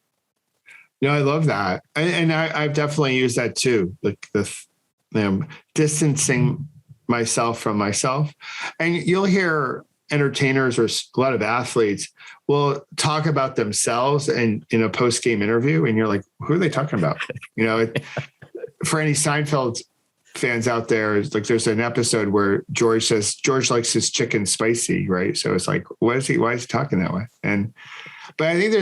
I love that. And I've definitely used that too. Like the distancing myself from myself. And you'll hear entertainers or a lot of athletes will talk about themselves and in a post-game interview. And you're like, who are they talking about? For any Seinfeld fans out there, it's like there's an episode where George says George likes his chicken spicy, right? So it's like, why is he talking that way? But I think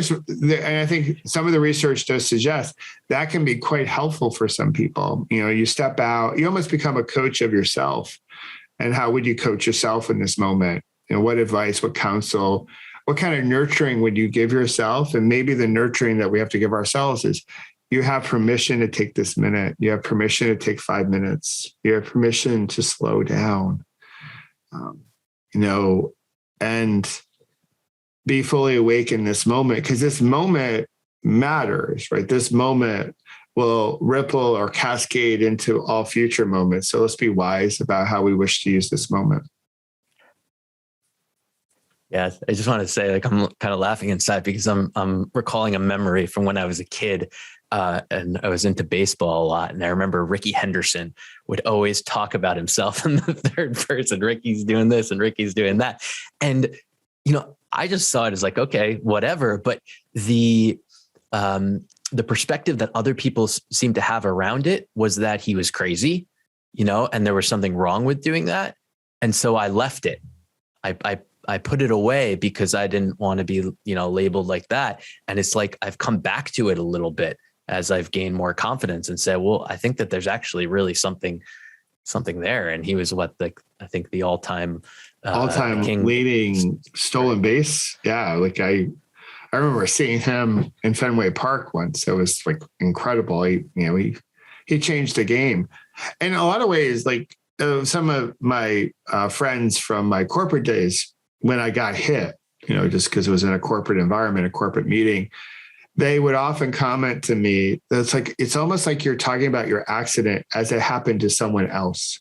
and I think some of the research does suggest that can be quite helpful for some people. You step out, you almost become a coach of yourself. And how would you coach yourself in this moment? What advice, what counsel, what kind of nurturing would you give yourself? And maybe the nurturing that we have to give ourselves is you have permission to take this minute. You have permission to take 5 minutes. You have permission to slow down, and be fully awake in this moment, because this moment matters, right? This moment will ripple or cascade into all future moments. So let's be wise about how we wish to use this moment. Yeah, I just wanted to say, like, I'm kind of laughing inside because I'm recalling a memory from when I was a kid, and I was into baseball a lot. And I remember Ricky Henderson would always talk about himself in the third person. Ricky's doing this and Ricky's doing that. And, I just saw it as like, okay, whatever. But the perspective that other people seem to have around it was that he was crazy, and there was something wrong with doing that. And so I left it. I put it away because I didn't want to be, labeled like that. And it's like, I've come back to it a little bit as I've gained more confidence and said, well, I think that there's actually really something there. And he was I think the all-time leading stolen base. Yeah. Like I remember seeing him in Fenway Park once. It was like incredible. He changed the game. And in a lot of ways, like some of my friends from my corporate days, when I got hit, just because it was in a corporate environment, a corporate meeting, they would often comment to me, it's almost like you're talking about your accident as it happened to someone else.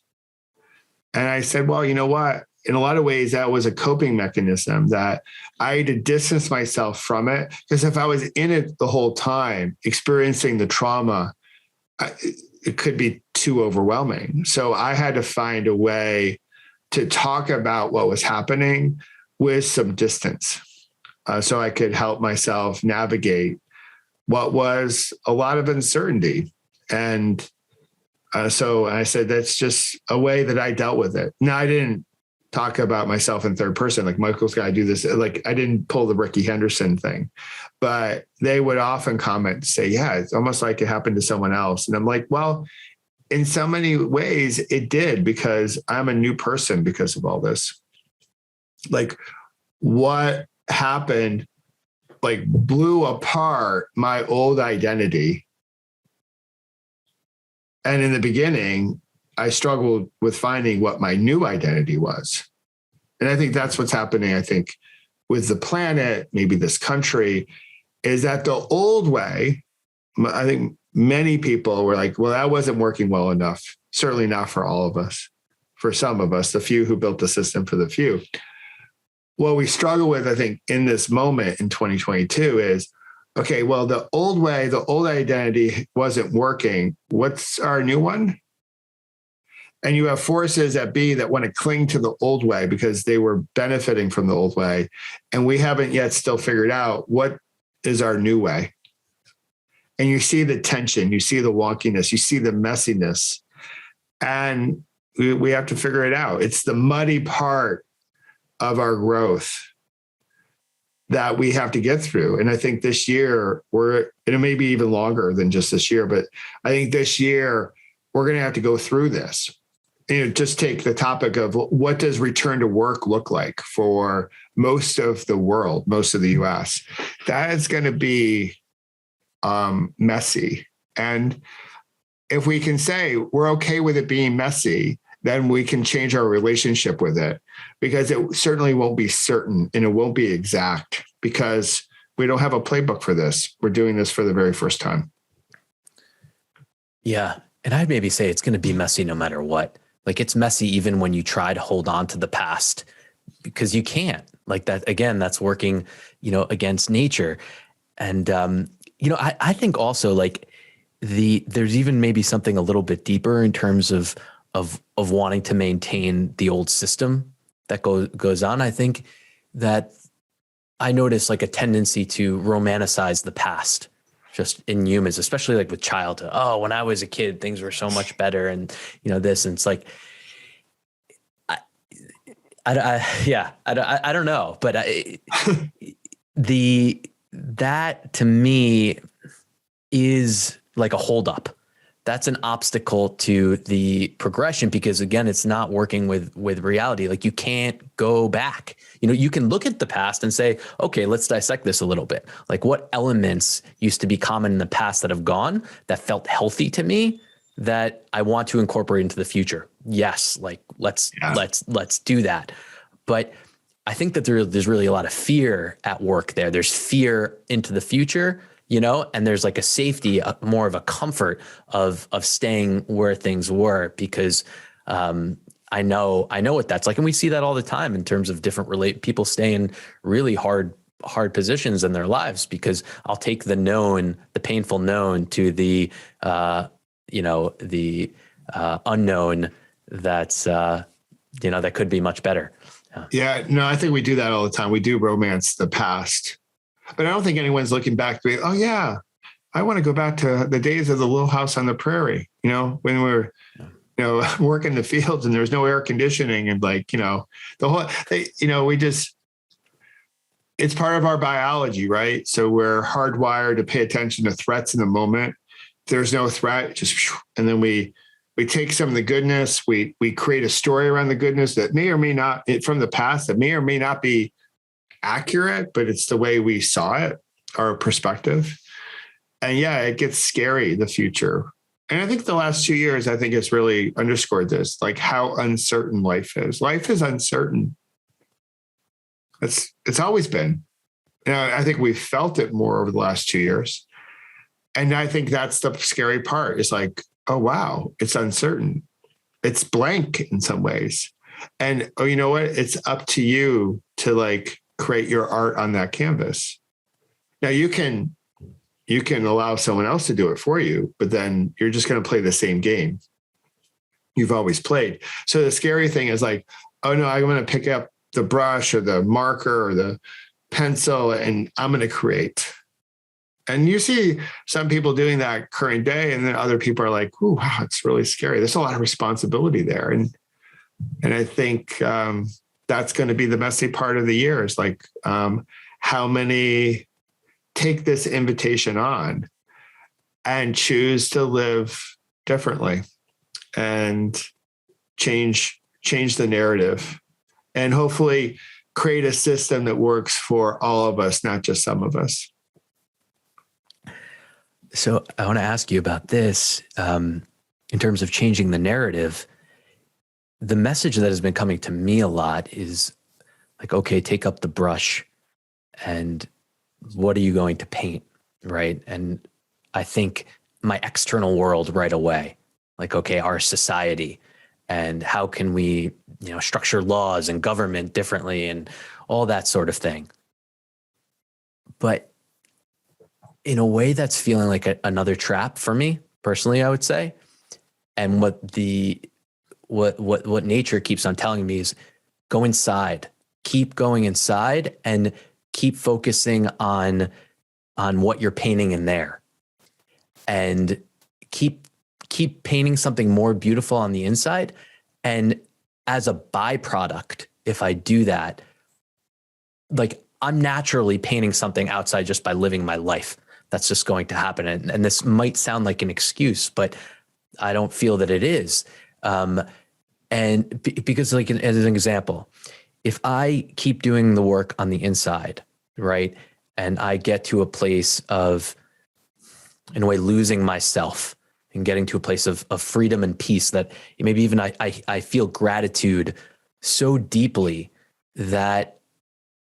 And I said, well, you know what? In a lot of ways, that was a coping mechanism that I had to distance myself from it, because if I was in it the whole time, experiencing the trauma, it could be too overwhelming. So I had to find a way to talk about what was happening with some distance, so I could help myself navigate what was a lot of uncertainty. And so I said, that's just a way that I dealt with it. Now, I didn't talk about myself in third person, like Michael's got to do this. Like I didn't pull the Ricky Henderson thing, but they would often comment, say, yeah, it's almost like it happened to someone else. And I'm like, well, in so many ways it did, because I'm a new person because of all this. Like what happened, like blew apart my old identity. And in the beginning, I struggled with finding what my new identity was. And I think that's what's happening, I think, with the planet, maybe this country, is that the old way, I think many people were like, well, that wasn't working well enough. Certainly not for all of us. For some of us, the few who built the system for the few. What we struggle with, I think, in this moment in 2022 is, okay, well, the old way, the old identity wasn't working. What's our new one? And you have forces at B that want to cling to the old way because they were benefiting from the old way. And we haven't yet still figured out what is our new way. And you see the tension, you see the wonkiness, you see the messiness, and we have to figure it out. It's the muddy part of our growth that we have to get through. And I think this year and it may be even longer than just this year, but I think this year we're going to have to go through this. Just take the topic of what does return to work look like for most of the world, most of the US. That is going to be messy. And if we can say we're okay with it being messy, then we can change our relationship with it, because it certainly won't be certain and it won't be exact, because we don't have a playbook for this. We're doing this for the very first time. Yeah. And I'd maybe say it's going to be messy no matter what. Like it's messy even when you try to hold on to the past, because you can't. Like that, again, that's working, against nature. And, I think also like there's even maybe something a little bit deeper in terms of of wanting to maintain the old system that goes on. I think that I notice like a tendency to romanticize the past just in humans, especially like with childhood. Oh, when I was a kid, things were so much better. And this, and it's like, I don't know, but that to me is like a holdup. That's an obstacle to the progression because again, it's not working with reality. Like you can't go back. You can look at the past and say, okay, let's dissect this a little bit. Like what elements used to be common in the past that have gone that felt healthy to me that I want to incorporate into the future. Yes. Like let's do that. But I think that there's really a lot of fear at work there. There's fear into the future, and there's like a safety, more of a comfort of staying where things were because I know what that's like. And we see that all the time in terms of different people stay in really hard positions in their lives because I'll take the painful known to the, unknown that's, that could be much better. Yeah, no, I think we do that all the time. We do romance the past, but I don't think anyone's looking back to be, oh yeah, I want to go back to the days of the little house on the prairie, when we were, working the fields and there was no air conditioning and like, the whole, it's part of our biology, right? So we're hardwired to pay attention to threats in the moment. There's no threat, and then we take some of the goodness, we create a story around the goodness that may or may not, from the past, that may or may not be accurate, but it's the way we saw it, our perspective. And yeah, it gets scary, the future. And I think the last 2 years, I think it's really underscored this, like how uncertain life is. Life is uncertain. It's always been. I think we've felt it more over the last 2 years. And I think that's the scary part. It's like, oh, wow, it's uncertain. It's blank in some ways. And, oh, you know what? It's up to you to like create your art on that canvas. Now you can allow someone else to do it for you, but then you're just going to play the same game you've always played. So the scary thing is like, oh no, I'm going to pick up the brush or the marker or the pencil and I'm going to create. And you see some people doing that current day, and then other people are like, "Ooh, wow, it's really scary." There's a lot of responsibility there, and I think that's going to be the messy part of the year. Is like how many take this invitation on and choose to live differently and change the narrative, and hopefully create a system that works for all of us, not just some of us. So I want to ask you about this in terms of changing the narrative. The message that has been coming to me a lot is like, okay, take up the brush and what are you going to paint, right? And I think my external world right away, like, okay, our society and how can we, structure laws and government differently and all that sort of thing. But in a way that's feeling like another trap for me personally, I would say. And what nature keeps on telling me is go inside, keep going inside and keep focusing on what you're painting in there and keep painting something more beautiful on the inside. And as a byproduct, if I do that, like I'm naturally painting something outside just by living my life. That's just going to happen. And this might sound like an excuse, but I don't feel that it is. Because like as an example, if I keep doing the work on the inside, right, and I get to a place of, in a way, losing myself and getting to a place of freedom and peace that maybe even I feel gratitude so deeply that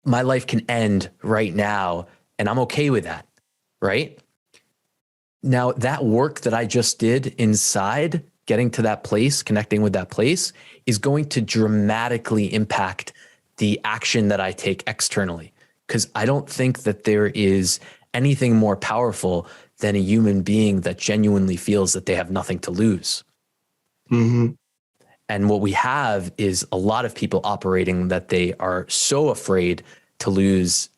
my life can end right now and I'm okay with that. Right? Now, that work that I just did inside, getting to that place, connecting with that place, is going to dramatically impact the action that I take externally. Because I don't think that there is anything more powerful than a human being that genuinely feels that they have nothing to lose. Mm-hmm. And what we have is a lot of people operating that they are so afraid to lose,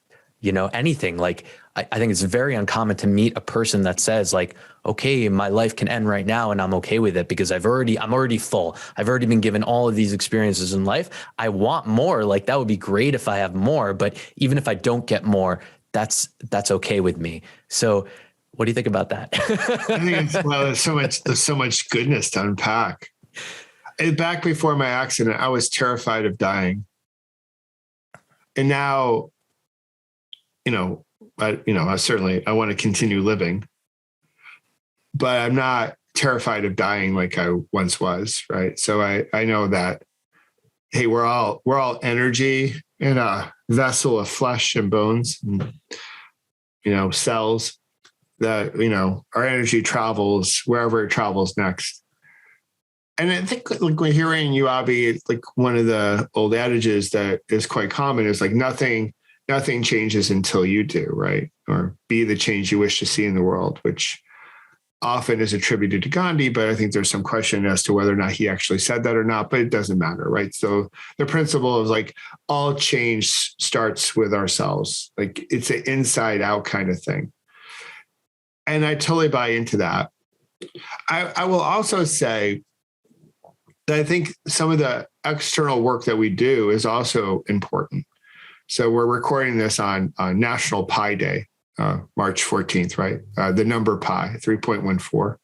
anything. Like, I think it's very uncommon to meet a person that says like, okay, my life can end right now and I'm okay with it because I'm already full. I've already been given all of these experiences in life. I want more. Like, that would be great if I have more, but even if I don't get more, that's okay with me. So what do you think about that? I think there's so much goodness to unpack. Back before my accident, I was terrified of dying. And now, I want to continue living, but I'm not terrified of dying like I once was. Right. So I know that, hey, we're all energy in a vessel of flesh and bones and, cells that, our energy travels wherever it travels next. And I think like we're hearing you, Avi, like one of the old adages that is quite common is like nothing changes until you do, right? Or be the change you wish to see in the world, which often is attributed to Gandhi, but I think there's some question as to whether or not he actually said that or not, but it doesn't matter, right? So the principle of like all change starts with ourselves. Like it's an inside out kind of thing. And I totally buy into that. I will also say that I think some of the external work that we do is also important. So we're recording this on National Pi Day, March 14th, right? The number pi, 3.14.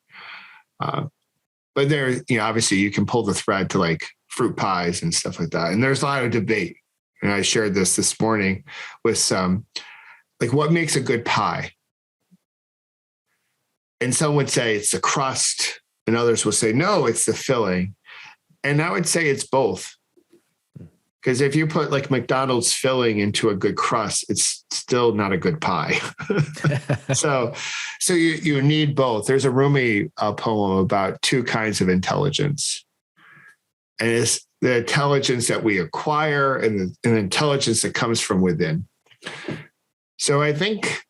But there, obviously you can pull the thread to like fruit pies and stuff like that. And there's a lot of debate. And I shared this morning with some, like what makes a good pie? And some would say it's the crust, and others will say, no, it's the filling. And I would say it's both. Because if you put like McDonald's filling into a good crust, it's still not a good pie. So you need both. There's a Rumi poem about two kinds of intelligence. And it's the intelligence that we acquire and the intelligence that comes from within. So I think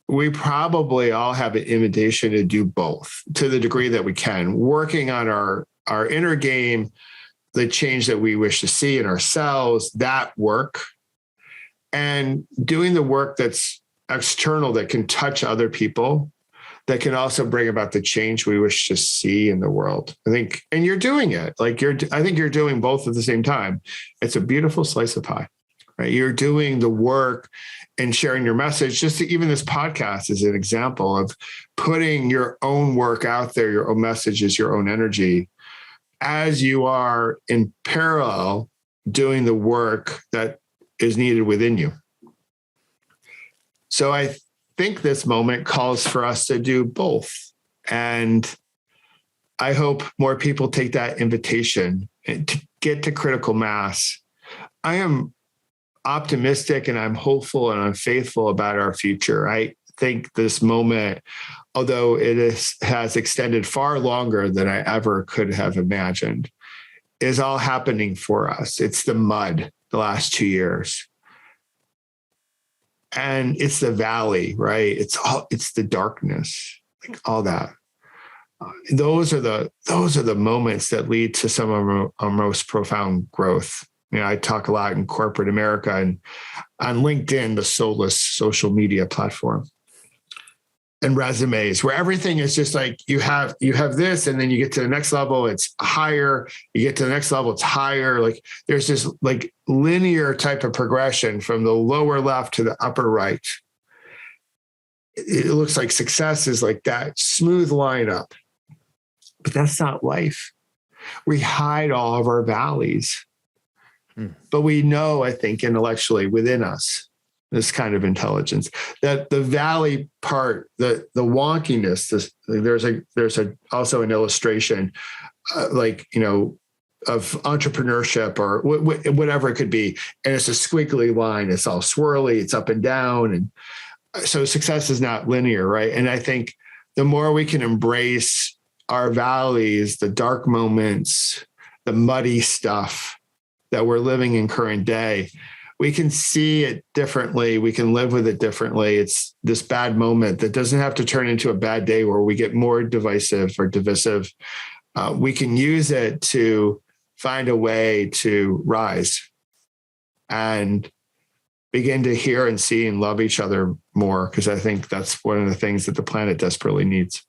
we probably all have an invitation to do both to the degree that we can, working on our inner game, the change that we wish to see in ourselves, that work, and doing the work that's external that can touch other people, that can also bring about the change we wish to see in the world. I think, and you're doing it. I think you're doing both at the same time. It's a beautiful slice of pie, right? You're doing the work and sharing your message. Even this podcast is an example of putting your own work out there, your own messages, your own energy, as you are in parallel doing the work that is needed within you. So I think this moment calls for us to do both. And I hope more people take that invitation and to get to critical mass. I am optimistic and I'm hopeful and I'm faithful about our future. I think this moment, although has extended far longer than I ever could have imagined, is all happening for us. It's the mud the last 2 years. And it's the valley, right? It's the darkness, like all that. Those are the moments that lead to some of our most profound growth. I talk a lot in corporate America and on LinkedIn, the soulless social media platform, and resumes where everything is just like you have this, and then you get to the next level, it's higher. You get to the next level, it's higher. Like there's this like linear type of progression from the lower left to the upper right. It looks like success is like that smooth line up, but that's not life. We hide all of our valleys. But we know, I think, intellectually within us, this kind of intelligence, that the valley part, the wonkiness, there's also an illustration, of entrepreneurship or whatever it could be. And it's a squiggly line. It's all swirly. It's up and down. And so success is not linear, right? And I think the more we can embrace our valleys, the dark moments, the muddy stuff that we're living in current day, we can see it differently. We can live with it differently. It's this bad moment that doesn't have to turn into a bad day where we get more divisive or divisive. we can use it to find a way to rise and begin to hear and see and love each other more, because I think that's one of the things that the planet desperately needs.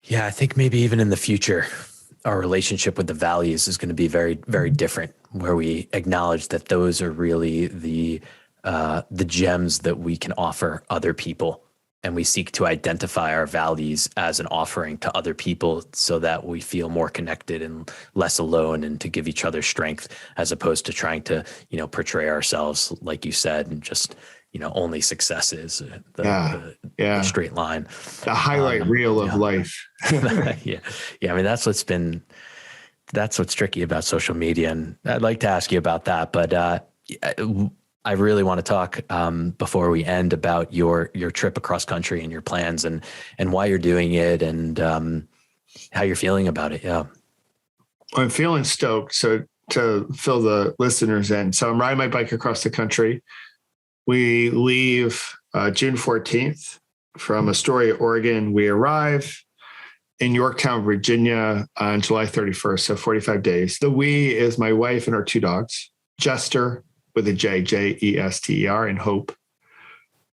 Yeah, I think maybe even in the future, our relationship with the values is going to be very, very different, where we acknowledge that those are really the gems that we can offer other people. And we seek to identify our values as an offering to other people so that we feel more connected and less alone, and to give each other strength, as opposed to trying to, portray ourselves, like you said, and just, only successes, the straight line, the highlight reel of life. Yeah. I mean, that's what's tricky about social media. And I'd like to ask you about that, but I really want to talk before we end about your trip across country and your plans and why you're doing it, and how you're feeling about it. Yeah. I'm feeling stoked. So to fill the listeners in, so I'm riding my bike across the country. We leave June 14th from Astoria, Oregon. We arrive in Yorktown, Virginia on July 31st, so 45 days. The we is my wife and our two dogs, Jester with a J, Jester, and Hope.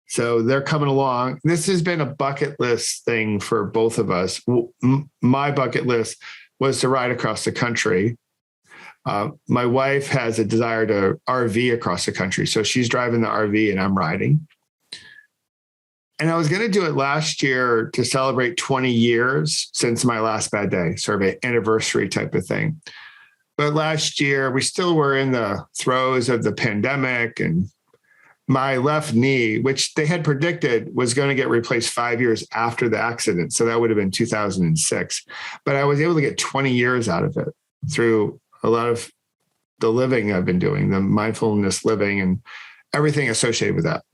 So they're coming along. This has been a bucket list thing for both of us. My bucket list was to ride across the country. My wife has a desire to RV across the country. So she's driving the RV and I'm riding. And I was going to do it last year to celebrate 20 years since my last bad day, sort of an anniversary type of thing. But last year, we still were in the throes of the pandemic, and my left knee, which they had predicted was going to get replaced 5 years after the accident. So that would have been 2006. But I was able to get 20 years out of it through a lot of the living I've been doing, the mindfulness living and everything associated with that.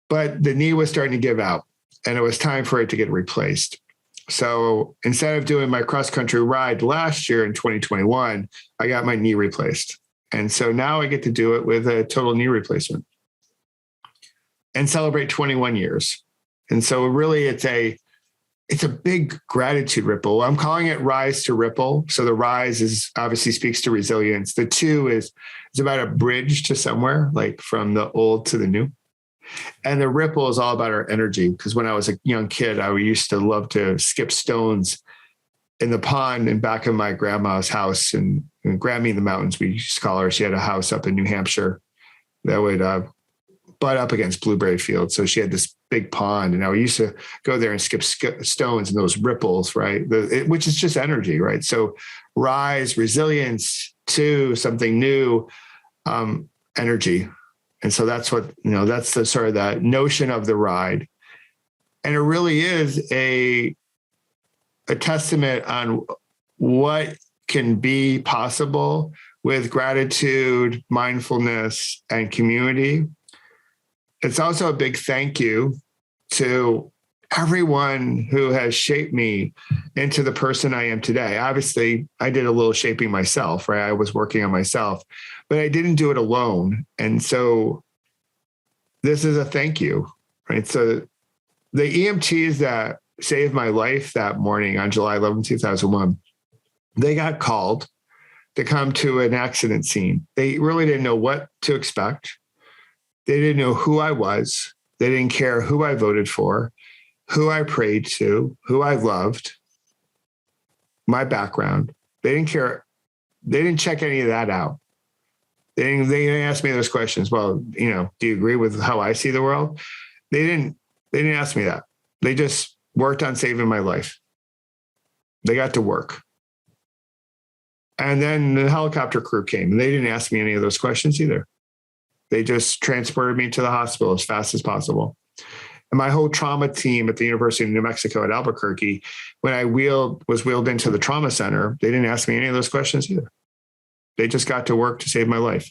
But the knee was starting to give out, and it was time for it to get replaced. So instead of doing my cross-country ride last year in 2021, I got my knee replaced. And so now I get to do it with a total knee replacement and celebrate 21 years. And so really it's a big gratitude ripple. I'm calling it rise to ripple. So the rise is obviously speaks to resilience. The two is about a bridge to somewhere, like from the old to the new. And the ripple is all about our energy. Because when I was a young kid, I used to love to skip stones in the pond in back of my grandma's house. And Grammy in the mountains, we used to call her. She had a house up in New Hampshire that would butt up against blueberry fields. So she had this big pond. And I used to go there and skip stones and those ripples, right? Which is just energy, right? So rise, resilience to something new, energy. And so that's what, that's the sort of that notion of the ride. And it really is a testament on what can be possible with gratitude, mindfulness, and community. It's also a big thank you to everyone who has shaped me into the person I am today. Obviously, I did a little shaping myself, right? I was working on myself, but I didn't do it alone. And so this is a thank you, right? So the EMTs that saved my life that morning on July 11, 2001, they got called to come to an accident scene. They really didn't know what to expect. They didn't know who I was. They didn't care who I voted for, who I prayed to, who I loved, my background. They didn't care. They didn't check any of that out. They didn't ask me those questions. Well, do you agree with how I see the world? They didn't ask me that. They just worked on saving my life. They got to work. And then the helicopter crew came, and they didn't ask me any of those questions either. They just transported me to the hospital as fast as possible. And my whole trauma team at the University of New Mexico at Albuquerque, when I was wheeled into the trauma center, they didn't ask me any of those questions either. They just got to work to save my life.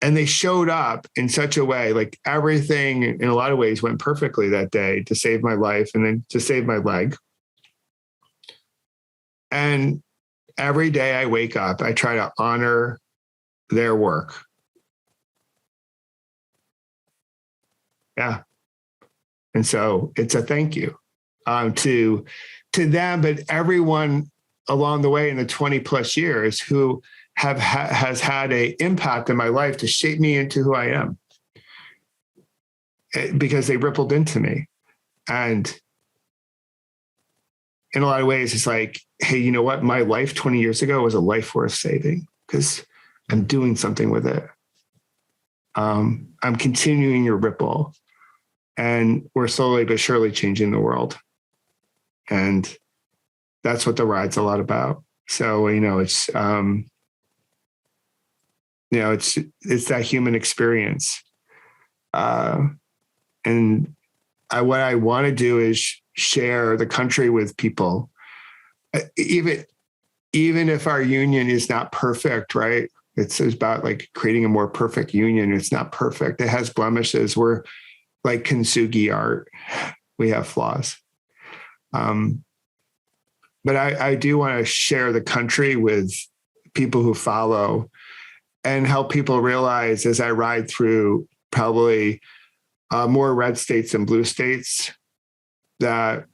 And they showed up in such a way, like everything in a lot of ways went perfectly that day to save my life and then to save my leg. And every day I wake up, I try to honor their work. Yeah. And so it's a thank you to them, but everyone along the way in the 20 plus years who has had a impact in my life to shape me into who I am, because they rippled into me. And in a lot of ways, it's like, hey, you know what? My life 20 years ago was a life worth saving because I'm doing something with it. I'm continuing your ripple, and we're slowly but surely changing the world. And that's what the ride's a lot about. So, it's that human experience. And what I want to do is share the country with people, even if our union is not perfect, right? It's about like creating a more perfect union. It's not perfect. It has blemishes. We're like kintsugi art. We have flaws. But I do want to share the country with people who follow and help people realize, as I ride through probably more red states than blue states, that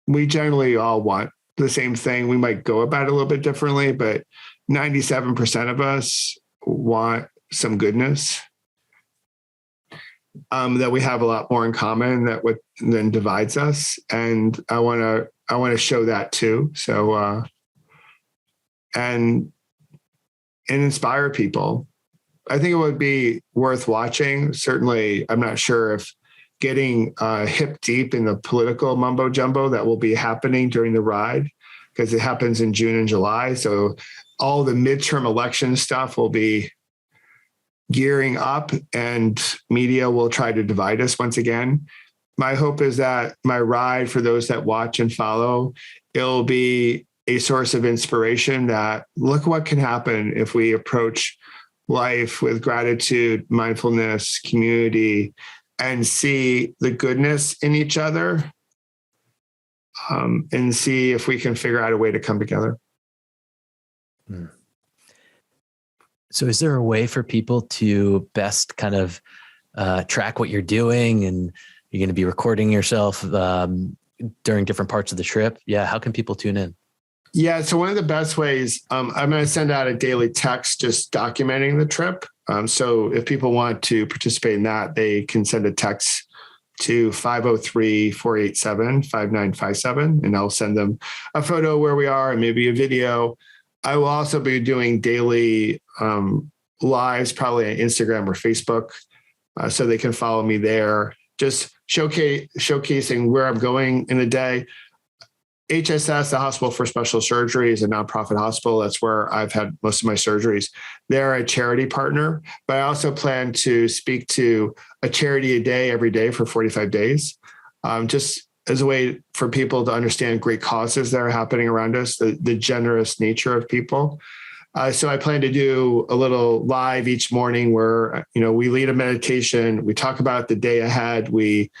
we generally all want the same thing. We might go about it a little bit differently, but 97% of us want some goodness, that we have a lot more in common than divides us. And I want to show that too. So, and inspire people. I think it would be worth watching. Certainly, I'm not sure if getting hip deep in the political mumbo jumbo that will be happening during the ride, because it happens in June and July. So all the midterm election stuff will be gearing up, and media will try to divide us once again. My hope is that my ride, for those that watch and follow, it'll be a source of inspiration that look what can happen if we approach life with gratitude, mindfulness, community, and see the goodness in each other, and see if we can figure out a way to come together. So is there a way for people to best kind of track what you're doing? And you're going to be recording yourself during different parts of the trip. Yeah. How can people tune in? Yeah. So one of the best ways, I'm going to send out a daily text just documenting the trip. So if people want to participate in that, they can send a text to 503-487-5957, and I'll send them a photo where we are and maybe a video. I will also be doing daily lives, probably on Instagram or Facebook, so they can follow me there. Just showcasing where I'm going in the day. HSS, the Hospital for Special Surgery, is a nonprofit hospital. That's where I've had most of my surgeries. They're a charity partner, but I also plan to speak to a charity a day every day for 45 days, just as a way for people to understand great causes that are happening around us, the generous nature of people. So I plan to do a little live each morning where, we lead a meditation, we talk about the day ahead, we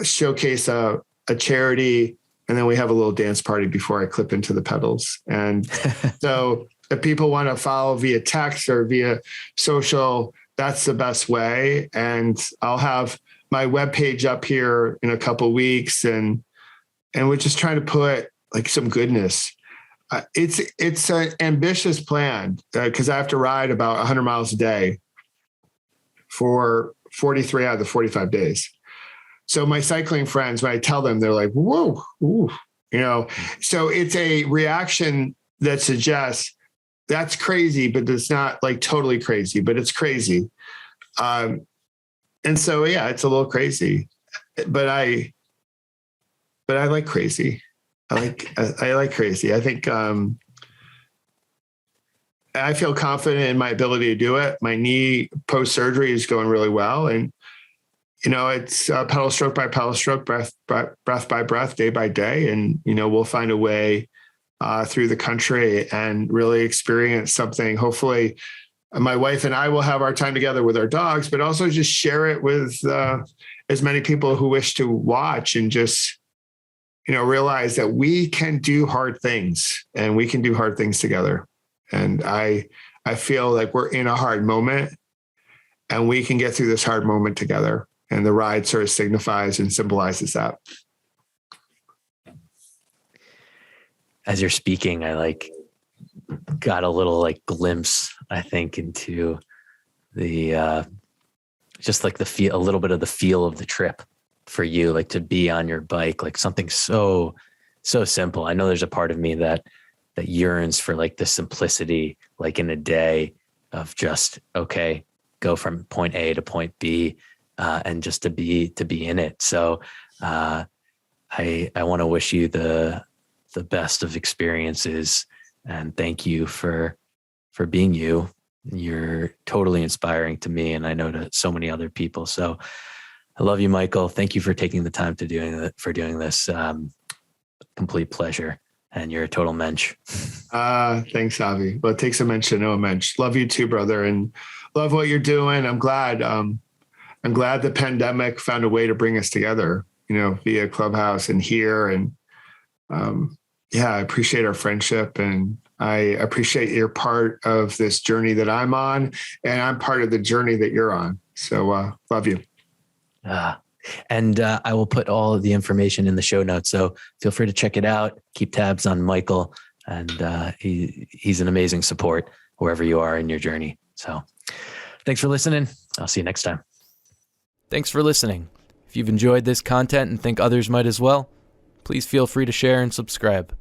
showcase a charity, and then we have a little dance party before I clip into the pedals. And so if people want to follow via text or via social, that's the best way. And I'll have my webpage up here in a couple of weeks, and we're just trying to put like some goodness. It's an ambitious plan because I have to ride about 100 miles a day for 43 out of the 45 days. So my cycling friends, when I tell them, they're like, whoa, ooh, so it's a reaction that suggests that's crazy, but it's not like totally crazy, but it's crazy. And so, yeah, it's a little crazy, but I like crazy. I like crazy. I think, I feel confident in my ability to do it. My knee post-surgery is going really well. And, it's pedal stroke by pedal stroke, breath by breath, day by day. And, we'll find a way through the country and really experience something. Hopefully my wife and I will have our time together with our dogs, but also just share it with as many people who wish to watch, and just, realize that we can do hard things, and we can do hard things together. And I feel like we're in a hard moment, and we can get through this hard moment together. And the ride sort of signifies and symbolizes that. As you're speaking, I got a little glimpse, I think, into the just the feel, a little bit of the feel of the trip for you, to be on your bike, something so simple. I know there's a part of me that yearns for the simplicity, in a day of just, okay, go from point A to point B, and just to be in it. So I want to wish you the best of experiences, and thank you for being you. You're totally inspiring to me, and I know to so many other people. So I love you, Michael. Thank you for taking the time to doing this. Complete pleasure. And you're a total mensch. Thanks, Avi. Well, it takes a mensch to know a mensch. Love you too, brother, and love what you're doing. I'm glad the pandemic found a way to bring us together, via Clubhouse and here. And I appreciate our friendship, and I appreciate you're part of this journey that I'm on, and I'm part of the journey that you're on. So love you. And I will put all of the information in the show notes. So feel free to check it out. Keep tabs on Michael, and he's an amazing support wherever you are in your journey. So thanks for listening. I'll see you next time. Thanks for listening. If you've enjoyed this content and think others might as well, please feel free to share and subscribe.